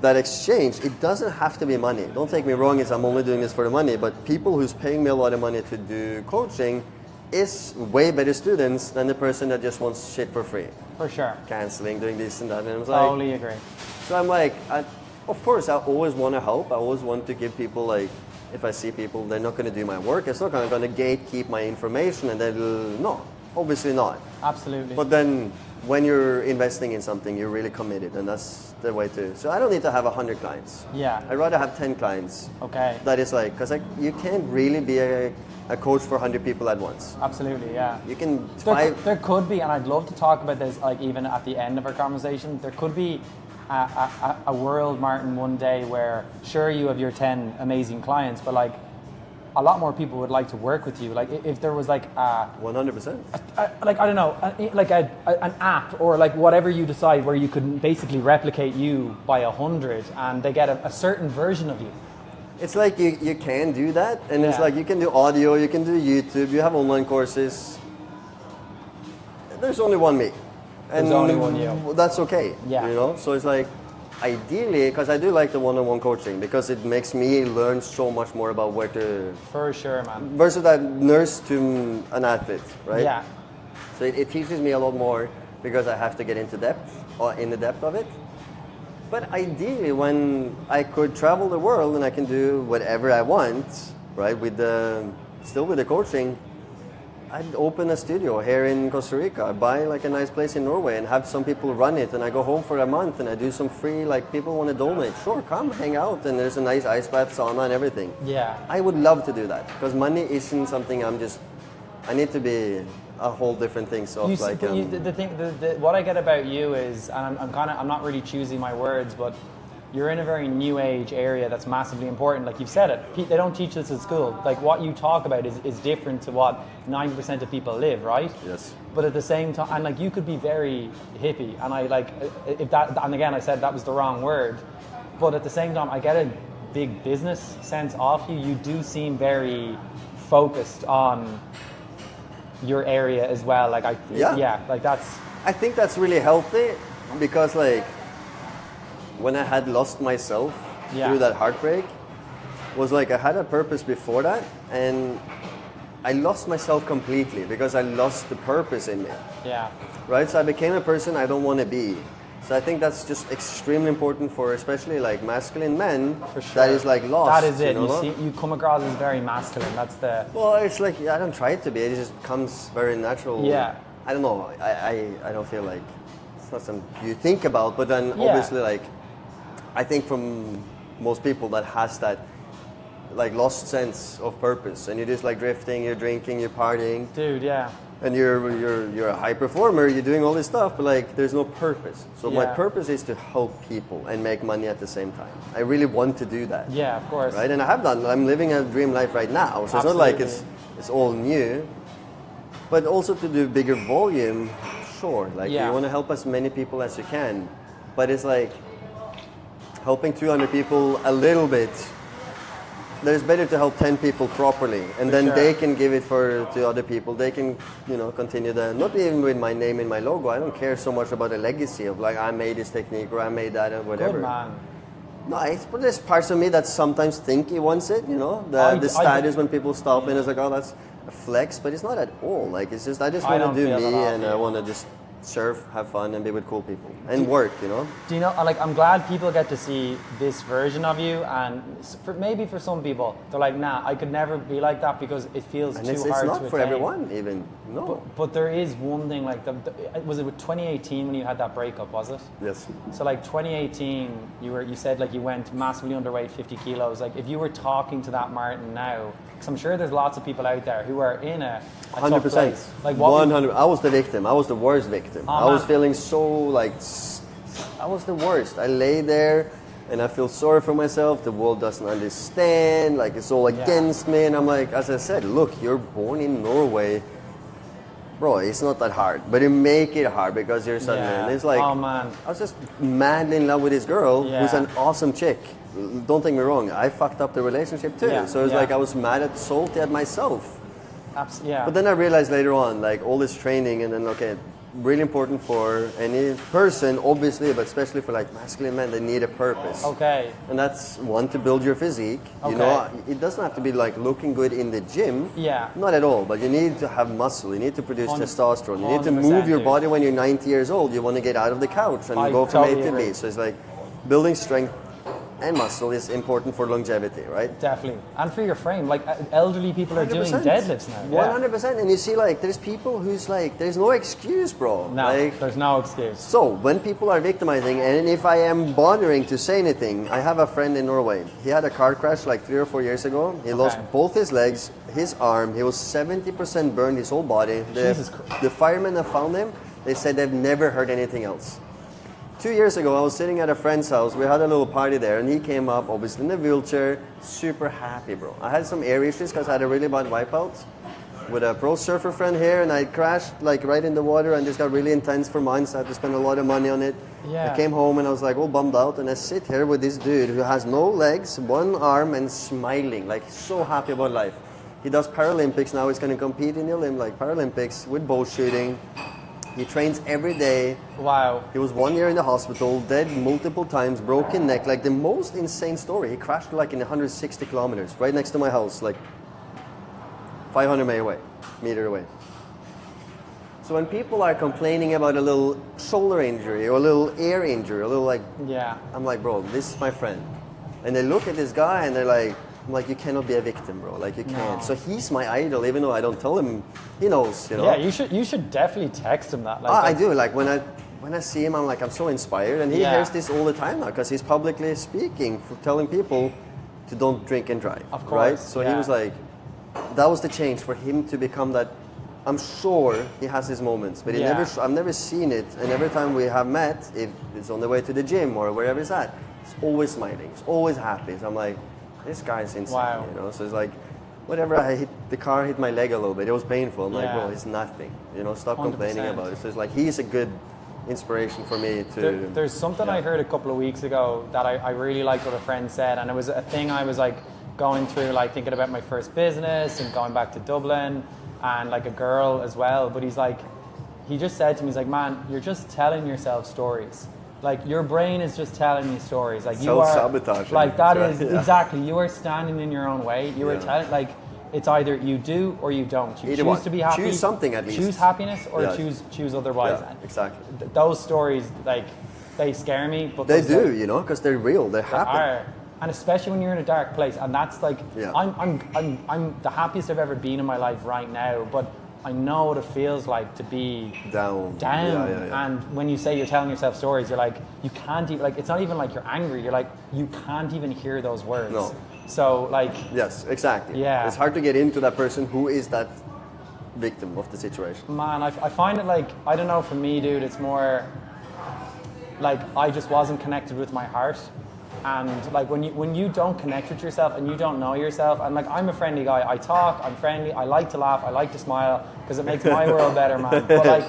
that exchange, it doesn't have to be money. Don't take me wrong, I'm only doing this for the money, but people who's paying me a lot of money to do coaching is way better students than the person that just wants shit for free. For sure. Canceling, doing this and that. And I was totally agree. So I'm like, of course, I always want to help. I always want to give people, like, if I see people, they're not going to do my work, it's not going to gatekeep my information, and no, obviously not. Absolutely. But then when you're investing in something, you're really committed, and that's the way to. So I don't need to have 100 clients. Yeah. I'd rather have 10 clients. Okay. That is like, because you can't really be a coach for 100 people at once. Absolutely, yeah. You can There could be, and I'd love to talk about this, like even at the end of our conversation, there could be a world, Martin, one day where sure you have your 10 amazing clients, but like a lot more people would like to work with you. Like if there was like 100%. Like I don't know, like an app or like whatever you decide, where you could basically replicate you by 100, and they get a certain version of you. It's like you can do that, and it's like you can do audio, you can do YouTube, you have online courses. There's only one me. And there's only one you. That's okay. Yeah. You know? So it's like, ideally, because I do like the one-on-one coaching, because it makes me learn so much more about where to. For sure, man. Versus that nurse to an athlete, right? Yeah. So it teaches me a lot more, because I have to get into depth, or in the depth of it. But ideally, when I could travel the world and I can do whatever I want, right, still with the coaching, I'd open a studio here in Costa Rica. I'd buy like a nice place in Norway and have some people run it, and I go home for a month and I do some free, like, people want to donate, sure, come hang out, and there's a nice ice bath, sauna and everything. Yeah. I would love to do that, because money isn't something I need to be a whole different thing. So what I get about you is, and I'm not really choosing my words, but you're in a very new age area that's massively important. Like you've said it, they don't teach this at school. Like what you talk about is different to what 90% of people live, right? Yes. But at the same time, and like you could be very hippie, and I like if that, and again I said that was the wrong word, but at the same time I get a big business sense off you. You do seem very focused on your area as well. Like like that's. I think that's really healthy, because like, when I had lost myself through that heartbreak, was like I had a purpose before that, and I lost myself completely because I lost the purpose in me. Yeah. Right? So I became a person I don't want to be. So I think that's just extremely important for especially like masculine men. For sure. That is like lost. That is it. You know? You come across as very masculine. That's the. Well, it's like, I don't try to be. It just comes very natural. Yeah. I don't know. I don't feel like it's not something you think about, but then obviously like, I think from most people that has that like lost sense of purpose, and you're just like drifting, you're drinking, you're partying. Dude, yeah. And you're a high performer, you're doing all this stuff, but like there's no purpose. So my purpose is to help people and make money at the same time. I really want to do that. Yeah, of course. Right? And I have done. I'm living a dream life right now. So it's not like it's all new. But also to do bigger volume, sure. Like you want to help as many people as you can. But it's like helping 200 people a little bit. There's better to help 10 people properly, and then they can give it to other people. They can, continue not even with my name and my logo. I don't care so much about the legacy of like I made this technique or I made that or whatever. Good man. No, but there's parts of me that sometimes think he wants it. The status when people stop and it's like, oh, that's a flex, but it's not at all. Like it's just I just want to do me, and I want to just surf, have fun, and be with cool people and work. You know. Do you know, like, I'm glad people get to see this version of you, and maybe for some people, they're like, nah, I could never be like that because it feels And too it's hard not to for attain. everyone, even. No. But there is one thing, like, was it with 2018 when you had that breakup, was it? Yes. So, like, 2018, you said, like, you went massively underweight, 50 kilos. Like, if you were talking to that Martin now, because I'm sure there's lots of people out there who are in a tough 100%. place. Like, what 100. I was the victim. I was the worst victim. Oh, I was man. feeling so like, I was the worst. I lay there and I feel sorry for myself. The world doesn't understand. Like, it's all against me. And I'm like, as I said, look, you're born in Norway. Bro, it's not that hard. But you make it hard because you're suddenly. Yeah. And it's like, Oh, man. I was just madly in love with this girl who's Yeah. an awesome chick. Don't take me wrong. I fucked up the relationship too. Yeah, So it's yeah. like I was mad at salty at myself. Yeah. But then I realized later on, like all this training, and then okay, really important for any person, obviously, but especially for like masculine men, they need a purpose. Okay. And that's one, to build your physique. Okay. You know, it doesn't have to be like looking good in the gym. Yeah. Not at all. But you need to have muscle. You need to produce testosterone. You need to 100%, move your dude. body when you're 90 years old. You want to get out of the couch and I go from totally A to agree. B. So it's like building strength and muscle is important for longevity, right? Definitely. And for your frame. Like, elderly people are doing 100%. deadlifts now. Yeah. 100%. And you see, like, there's people who's like, there's no excuse, bro. No, Like, there's no excuse. so when people are victimizing, and if I am bothering to say anything, I have a friend in Norway. He had a car crash like 3 or 4 years ago. He lost both his legs, his arm. He was 70% burned, his whole body. Jesus Christ. The firemen that found him, they said they've never heard anything else. 2 years ago, I was sitting at a friend's house. We had a little party there, and he came up, obviously in a wheelchair, super happy, bro. I had some air issues because I had a really bad wipeout with a pro surfer friend here, and I crashed like right in the water, and this got really intense for months. I had to spend a lot of money on it. Yeah. I came home and I was like all bummed out, and I sit here with this dude who has no legs, one arm, and smiling, like so happy about life. He does Paralympics now. He's going to compete in the Paralympics with bow shooting. He trains every day. Wow. He was 1 year in the hospital, dead multiple times, broken neck, like the most insane story. He crashed like in 160 kilometers, right next to my house, like 500 meter away. So when people are complaining about a little shoulder injury or a little ear injury, a little like, Yeah. I'm like, bro, this is my friend. And they look at this guy and they're like, I'm like, you cannot be a victim, bro. Like, you can't. No. So he's my idol, even though I don't tell him. He knows, you know. Yeah, you should definitely text him that. Like, I do. Like when I see him, I'm like, I'm so inspired, and he Yeah. hears this all the time now because he's publicly speaking, for telling people to don't drink and drive. Of right? course, So he yeah. was like, that was the change for him to become that. I'm sure he has his moments, but Yeah. I've never seen it. And every time we have met, if it's on the way to the gym or wherever it's at, he's always smiling, he's always happy. So I'm like, this guy's insane, Wow. you know. So it's like, whatever, the car hit my leg a little bit. It was painful. I'm like, Yeah. bro, it's nothing. You know, stop complaining 100%. about it. So it's like, he's a good inspiration for me to. There's something I heard a couple of weeks ago that I really liked what a friend said, and it was a thing I was like going through, like thinking about my first business and going back to Dublin, and like a girl as well. But he just said to me, he's like, man, you're just telling yourself stories. Like, your brain is just telling you stories. Like, you are Self-sabotage. like, that Right, is yeah. exactly, you are standing in your own way. You are Yeah. telling, like, it's either you do or you don't. You Either choose one. to be happy. Choose something at least. Choose happiness or Yeah. choose otherwise. Yeah, exactly. Those stories, like, they scare me. But They those, do, like, you know, because they're real. They happen. are. And especially when you're in a dark place, and that's like, Yeah. I'm the happiest I've ever been in my life right now. But I know what it feels like to be Down. down. Yeah. And when you say you're telling yourself stories, you're like, you can't even, like, it's not even like you're angry. You're like, you can't even hear those words. No. So like, Yes, exactly. Yeah. It's hard to get into that person who is that victim of the situation. man, I find it like, I don't know, for me, dude, it's more like I just wasn't connected with my heart. And like when you don't connect with yourself and you don't know yourself, and like I'm a friendly guy, I talk, I'm friendly, I like to laugh, I like to smile because it makes my world better, man. But like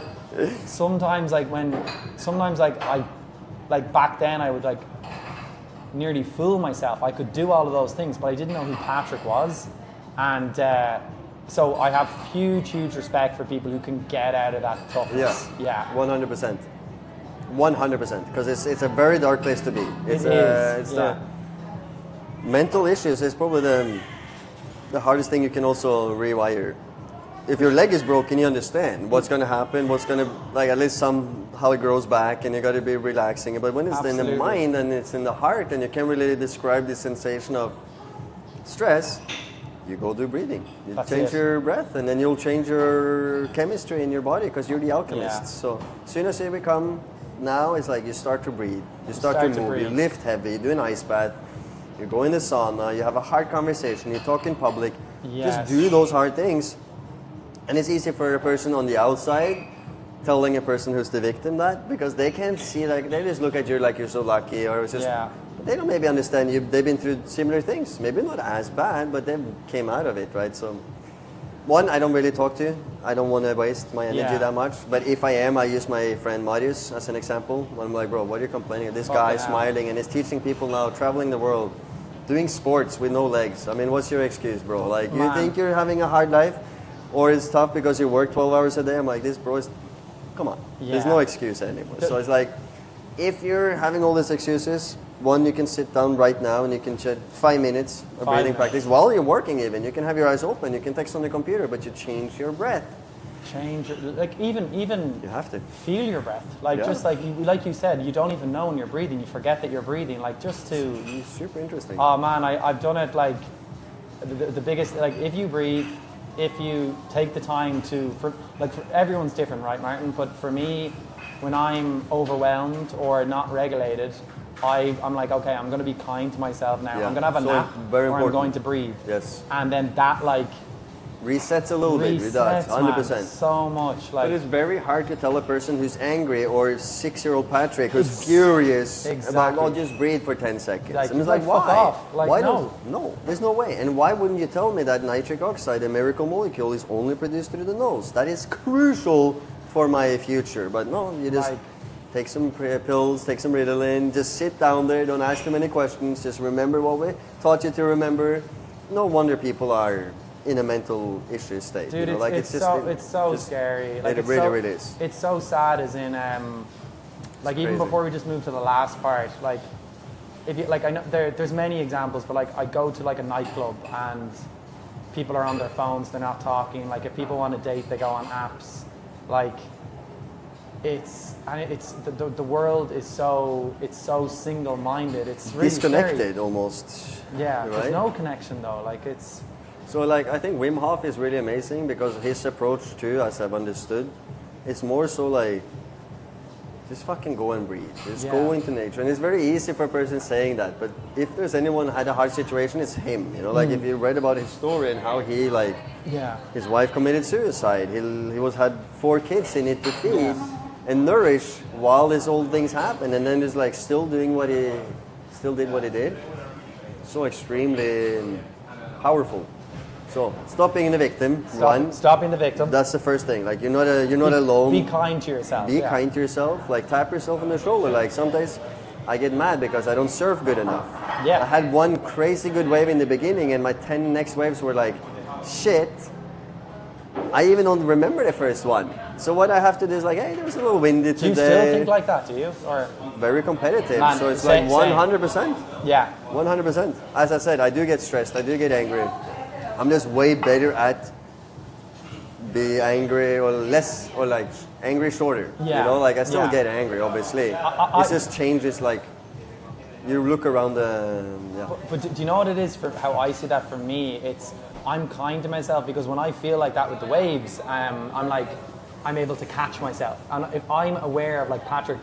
sometimes like I like back then I would like nearly fool myself. I could do all of those things, but I didn't know who Patrick was. And so I have huge respect for people who can get out of that toughness. Yeah. 100%. 100%. Because it's a very dark place to be. It's is, the mental issues is probably the hardest thing you can also rewire. if your leg is broken, you understand what's going to happen, what's going to, like, at least how it grows back, and you got to be relaxing. But when it's in the mind and it's in the heart, and you can't really describe the sensation of stress, you go do breathing. You change your breath, and then you'll change your chemistry in your body because you're the alchemist. Yeah. So as soon as you become, now it's like you start to breathe, you start to move, you lift heavy, you do an ice bath, you go in the sauna, you have a hard conversation, you talk in public. Just do those hard things. And it's easy for a person on the outside telling a person who's the victim that, because they can't see, like, they just look at you like you're so lucky, or it's just, they don't maybe understand you. They've been through similar things, maybe not as bad, but they came out of it, right? So, one, I don't really talk to. I don't want to waste my energy that much. But if I am, I use my friend Marius as an example. When I'm like, bro, what are you complaining? This guy is smiling and is teaching people now, traveling the world, doing sports with no legs. I mean, what's your excuse, bro? Like, you think you're having a hard life, or it's tough because you work 12 hours a day? I'm like, this bro is, come on. There's no excuse anymore. So it's like, if you're having all these excuses, one, you can sit down right now and you can chat 5 minutes of breathing practice while you're working even. You can have your eyes open, you can text on the computer, but you change your breath. Like even you have to feel your breath. Like just like you said, you don't even know when you're breathing. You forget that you're breathing. Like just to... It's super interesting. Oh man, I've done it like the biggest, like if you breathe, if you take the time to, for everyone's different, right, Martin? But for me, when I'm overwhelmed or not regulated, I'm like, okay, I'm going to be kind to myself now. I'm going to have a nap, or I'm going to breathe. Yes. And then that like resets a little bit with that, 100%. Man, so much. Like, but it's very hard to tell a person who's angry, or 6-year-old Patrick who's furious about, oh, just breathe for 10 seconds. Like, and it's like, why? Fuck off. Like, why no, there's no way. And why wouldn't you tell me that nitric oxide, a miracle molecule, is only produced through the nose? That is crucial for my future. But no, you just take some pills, take some Ritalin, just sit down there, don't ask too many questions, just remember what we taught you to remember. No wonder people are in a mental issue state. Dude, you know? it's so scary. Like, it really is. It's so sad, as in, like, even before we just moved to the last part, like, if you, like, I know there's many examples, but like, I go to like a nightclub and people are on their phones, they're not talking. Like, if people want to date, they go on apps. Like, the world is so single-minded. It's really disconnected scary. Almost. Yeah, right? There's no connection though. Like, it's. So, like, I think Wim Hof is really amazing because his approach too, as I've understood, it's more so like, just fucking go and breathe. Just go into nature. And it's very easy for a person saying that, but if there's anyone who had a hard situation, it's him. You know, like if you read about his story and how he, like, his wife committed suicide. He had 4 kids he needed to feed and nourish while these old things happened, and then just like still did what he did. So extremely powerful. So stop being the victim. Stop being the victim. That's the first thing. Like, you're not alone. Be kind to yourself. Be kind to yourself. Like, tap yourself on the shoulder. Like, sometimes I get mad because I don't surf good enough. Yeah. I had one crazy good wave in the beginning, and my 10 next waves were like, shit. I even don't remember the first one. So what I have to do is like, hey, there was a little windy today. Do you still think like that? Do you? Or very competitive. Man, so it's like 100%. Yeah. 100%. As I said, I do get stressed. I do get angry. I'm just way better at be angry or less, or like angry shorter. Yeah. You know, like I still get angry, obviously. It just changes, like, you look around the, But do you know what it is for how I see that for me? It's, I'm kind to myself because when I feel like that with the waves, I'm like, I'm able to catch myself. And if I'm aware of like, Patrick,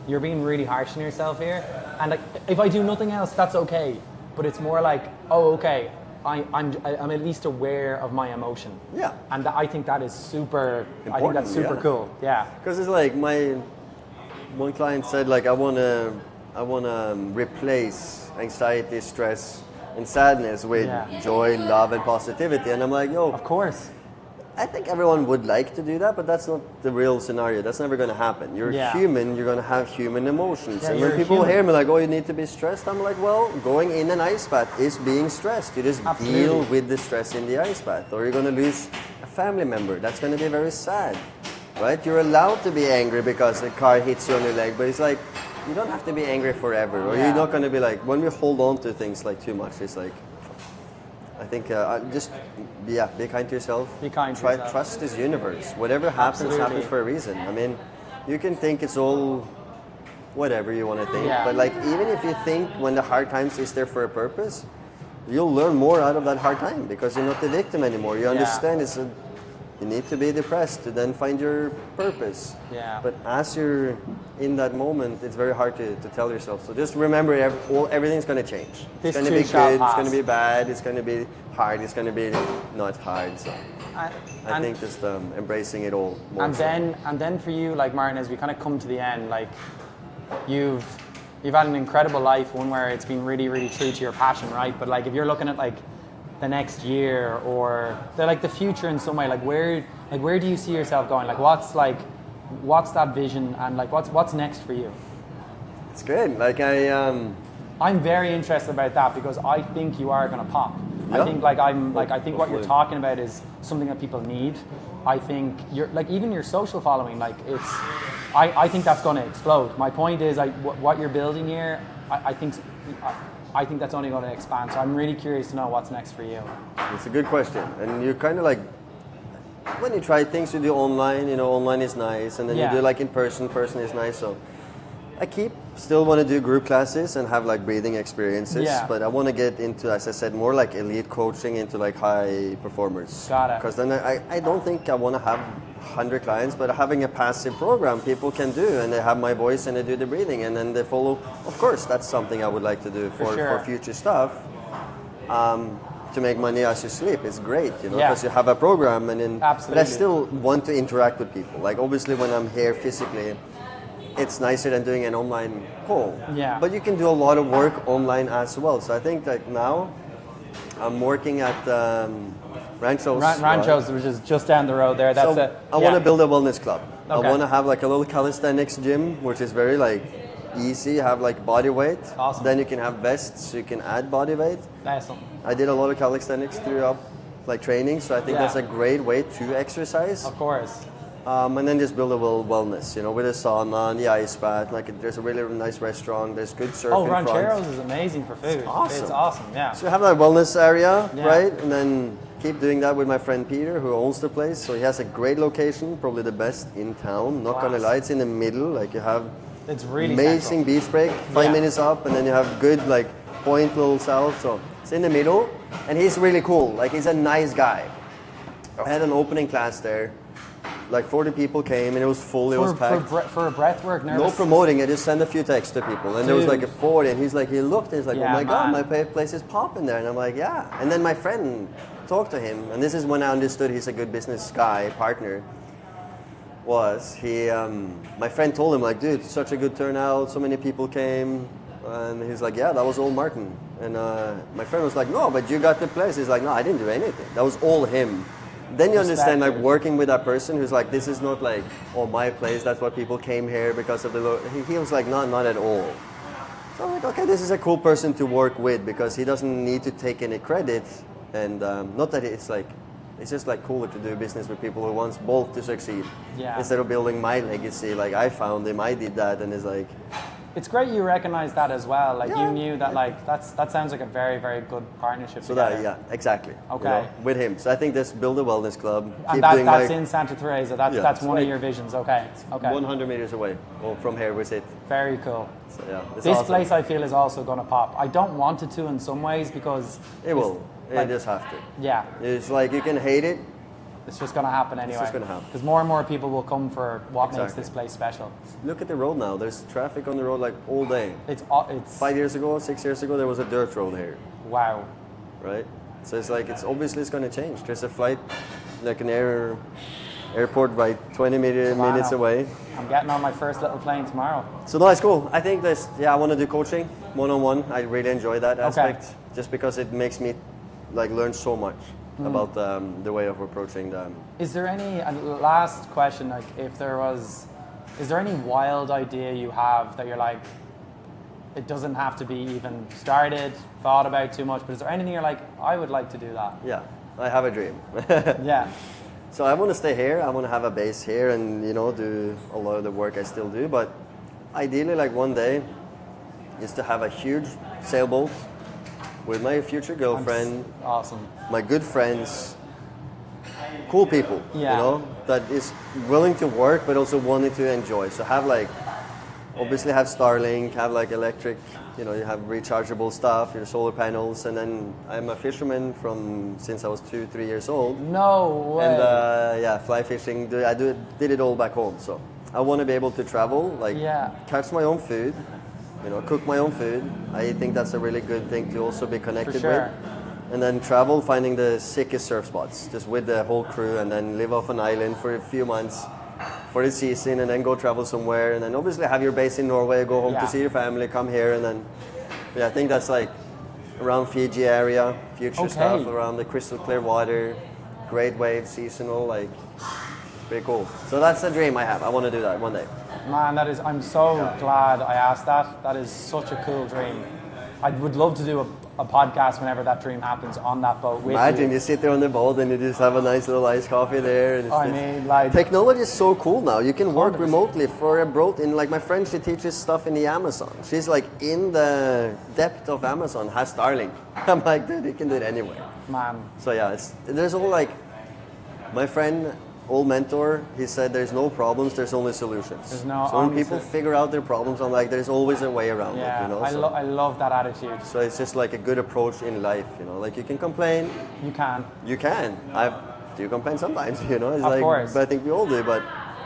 you're being really harsh on yourself here. And like, if I do nothing else, that's okay. But it's more like, oh, okay. I'm at least aware of my emotion. Yeah. And I think that is super, important, I think that's super cool. Yeah. Because it's like one client said, like, I want to replace anxiety, stress, and sadness with joy, love, and positivity. And I'm like, yo. Of course. I think everyone would like to do that, but that's not the real scenario. That's never going to happen. You're human. You're going to have human emotions. And when people hear me like, oh, you need to be stressed, I'm like, well, going in an ice bath is being stressed. You just deal with the stress in the ice bath. Or you're going to lose a family member. That's going to be very sad, right? You're allowed to be angry because a car hits you on your leg, but it's like, you don't have to be angry forever. Or you're not going to be like, when we hold on to things like too much, it's like, I think just be kind to yourself. Be kind to Try yourself. trust this universe. Whatever happens Absolutely. happens for a reason. I mean, you can think it's all whatever you want to think, Yeah. but like even if you think when the hard times is there for a purpose, you'll learn more out of that hard time because you're not the victim anymore. You understand you need to be depressed to then find your purpose. Yeah. But as you're in that moment, it's very hard to tell yourself. So just remember, everything's going to change. This It's going to too be shall good. It's going pass. to be bad. It's going to be hard. It's going to be not hard. So I And- think just embracing it all more. And so. then for you, like Martin, as we kind of come to the end, like you've had an incredible life, one where it's been really, really true to your passion, right? But like if you're looking at like the next year or the future in some way, like where do you see yourself going? Like what's that vision and like what's next for you? It's good. Like I'm very interested about that because I think you are going to pop. Yeah. I think I think what you're Hopefully. talking about is something that people need. I think you're like even your social following, like it's. I think that's going to explode. My point is, like what you're building here, I think that's only going to expand. So I'm really curious to know what's next for you. It's a good question, and you kind of like when you try things you do online. You know, online is nice, and then Yeah. you do like in person. Person is nice. So I still want to do group classes and have like breathing experiences. Yeah. But I want to get into, as I said, more like elite coaching into like high performers. Got it. Because then I don't think I want to have 100 clients, but having a passive program people can do, and they have my voice and they do the breathing, and then they follow. Of course, that's something I would like to do For sure. for future stuff. To make money as you sleep, it's great, you know, Yeah. because you have a program, and then. But I Absolutely. still want to interact with people. Like obviously, when I'm here physically, it's nicer than doing an online call. Yeah. But you can do a lot of work online as well. So I think like now, I'm working at Ranchos. Ranchos, which is just down the road there. That's So it. I want to build a wellness club. Okay. I want to have like a little calisthenics gym, which is very like easy. Have like body weight. Awesome. Then you can have vests. So you can add body weight. Awesome. I did a lot of calisthenics throughout like training, so I think Yeah. that's a great way to exercise. Of course. And then just build a wellness, you know, with a sauna and the ice bath. Like there's a really nice restaurant. There's good surf Oh, in Rancheros front. is amazing for food. awesome. It's awesome. Yeah. So you have that wellness area, Yeah. right? And then keep doing that with my friend Peter, who owns the place. So he has a great location, probably the best in town. Not gonna Class. lie, it's in the middle. Like you have It's really amazing beach break, 5 Yeah. minutes up, and then you have good like point little south. So it's in the middle, and he's really cool. Like he's a nice guy. I had an opening class there. Like 40 people came, and it was full. It was central. packed. For a breathwork No nervous. promoting, I just sent a few texts to people, and there was Dude. like a 40, and he's like, he looked, and he's like, Yeah, oh my god, man. my place is popping there, and I'm like, yeah. And then my friend talked to him, and this is when I understood he's a good business guy, partner. Was he? My friend told him like, dude, such a good turnout, so many people came, and he's like, yeah, that was all Martin. And my friend was like, no, but you got the place. He's like, no, I didn't do anything. That was all him. Then you understand like Respect. working with that person who's like, this is not like, oh, my place. That's what people came here because of the. He was like, not at all. So I'm like, okay, this is a cool person to work with because he doesn't need to take any credit, and not that it's like, it's just like cooler to do business with people who wants both to succeed. Yeah. Instead of building my legacy, like I found him, I did that, and it's like, It's great you recognize that as well. Like Yeah. you knew that like that sounds like a very, very good partnership so together. that, yeah, exactly. you Okay. know, with him. So I think this build a wellness club. And doing that's my in Santa Teresa. That's Yeah, that's it's one of like your visions. Okay. Okay. 100 meters away. Well, from here we sit. Very cool. So yeah, it's This awesome. place I feel is also going to pop. I don't want it to in some ways because It will. like- You just have to. yeah, It's like you can hate it. it's just going to happen anyway. just gonna happen. Because more and more people will come for what makes Exactly. this place special. Look at the road now. There's traffic on the road like all day. It's 5 years ago, 6 years ago, there was a dirt road here, wow. right? So it's like it's obviously it's going to change. There's a flight, like an airport right 20 minutes Wow. away. I'm getting on my first little plane tomorrow. So no, it's cool. I think this. Yeah, I want to do coaching one-on-one. I really enjoy that aspect, just because it makes me like learn so much about the way of approaching them. Is there any and last question? Like, is there any wild idea you have that you're like, it doesn't have to be even started, thought about too much, but is there anything you're like, I would like to do that? Yeah, I have a dream. Yeah. So I want to stay here. I want to have a base here, and do a lot of the work I still do. But ideally, like one day, is to have a huge sailboat with my future girlfriend, Awesome. my good friends, cool people, Yeah. you know, that is willing to work but also wanting to enjoy. So have like, obviously have Starlink, have like electric, you know, you have rechargeable stuff, your solar panels, and then I'm a fisherman from since I was 2-3 years old. No way. And yeah, fly fishing, did it all back home. So I want to be able to travel, like catch my own food, you know, cook my own food. I think that's a really good thing to also be connected with. And then travel, finding the sickest surf spots, just with the whole crew, and then live off an island for a few months for the season, and then go travel somewhere, and then obviously have your base in Norway, go home to see your family, come here, and then, yeah, I think that's like around Fiji area, future stuff, around the crystal clear water, great waves, seasonal, like, pretty cool. So that's a dream I have. I want to do that one day. Man, I'm so glad I asked that. That is such a cool dream. I would love to do a podcast whenever that dream happens on that boat with Imagine you. you sit there on the boat and you just have a nice little iced coffee there. And I mean, like... Technology is so cool now. You can work 100%. remotely for a boat. Like my friend, she teaches stuff in the Amazon. She's like in the depth of Amazon, has Starlink. I'm like, dude, you can do it anywhere. Man. So yeah, there's all like, my friend, old mentor, he said there's no problems, there's only solutions. There's no, so when people figure out their problems, I'm like, there's always a way around it, you know? I love that attitude. So it's just like a good approach in life, you know? Like you can complain. You can. You can. I do complain sometimes, you know? It's of like, course. But I think we all do, but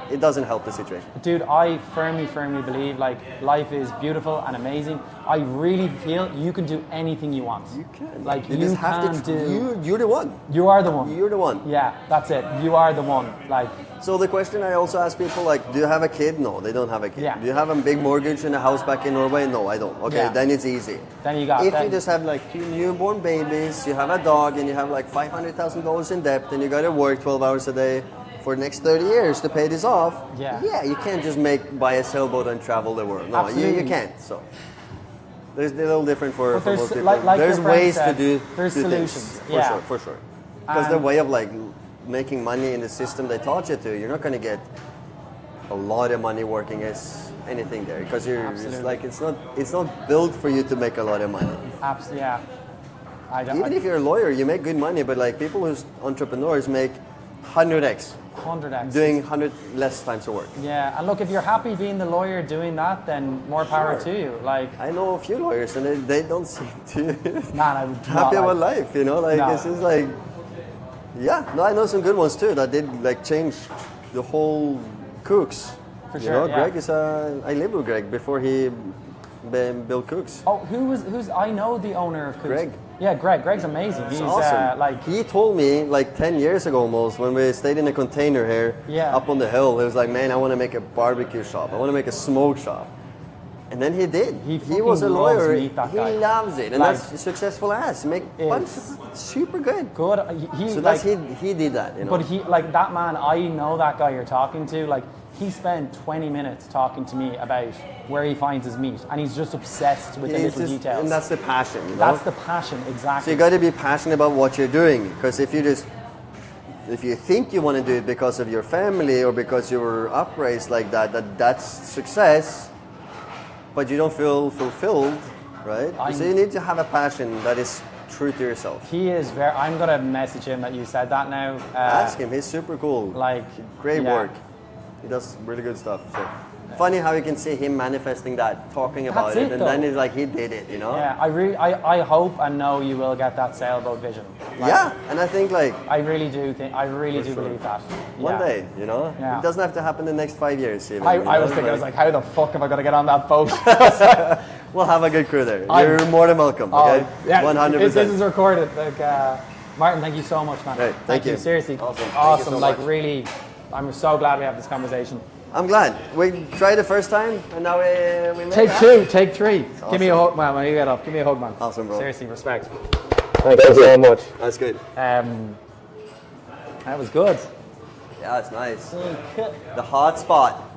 it doesn't help the situation. Dude, I firmly believe like life is beautiful and amazing. I really feel you can do anything you want. You can. Like you you just have can to. You're the one. You are the one. You're the one. Yeah, that's it. You are the one. Like. So the question I also ask people, like, do you have a kid? No, they don't have a kid. Yeah. Do you have a big mortgage and a house back in Norway? No, I don't. Okay, then it's easy. Then you got. If you just have like 2 newborn babies, you have a dog, and you have like $500,000 in debt, and you got to work 12 hours a day for the next 30 years to pay this off. Yeah, you can't just buy a sailboat and travel the world. No, you can't. So there's a little different for most people. Like there's ways to do. There's solutions. Things, for sure. Because the way of like making money in the system they taught you to, you're not going to get a lot of money working as anything there, because it's not built for you to make a lot of money. Absolutely, yeah. Even if you're a lawyer, you make good money, but like people who's entrepreneurs make 100x. 100x. Doing 100 less times of work. Yeah, and look, if you're happy being the lawyer doing that, then more power to you. Like, I know a few lawyers, and they don't seem to happy about life, you know. Like it's just like, yeah. No, I know some good ones too that did like change the whole Cooks. For you sure. know, Greg is I lived with Greg before he built Cooks. Oh, who's I know the owner of Cooks. Greg. Yeah, Greg's amazing. He's awesome. He told me like 10 years ago almost, when we stayed in a container here up on the hill, he was like, man, I want to make a barbecue shop. I want to make a smoke shop. And then he did. He was a lawyer. He loves it. And that's successful as. Make bunch super good. Good. He did that, you know. But that man, I know that guy you're talking to, like he spent 20 minutes talking to me about where he finds his meat, and he's just obsessed with the little details. And that's the passion, you know? That's the passion, exactly. So you got to be passionate about what you're doing, because if you think you want to do it because of your family or because you were upraised like that's success, but you don't feel fulfilled, right? So you need to have a passion that is true to yourself. He is very. I'm gonna message him that you said that now. Ask him. He's super cool. Great work. He does really good stuff. So funny how you can see him manifesting that, talking about it, and then it's like he did it, you know? Yeah, I hope and know you will get that sailboat vision. And I think I really do believe that. One day, you know? It doesn't have to happen in the next 5 years even. I was thinking, I was like, how the fuck am I going to get on that boat? We'll have a good crew there. You're more than welcome, okay? 100%. This is recorded. Martin, thank you so much, man. Hey, thank you. Seriously. Awesome. So really, I'm so glad we have this conversation. I'm glad. We tried the first time, and now we made it. Take 3. Awesome. Give me a hug, man. When you get up, give me a hug, man. Awesome, bro. Seriously, respect. Thank you so much. That's good. That was good. Yeah, it's nice. The hot spot.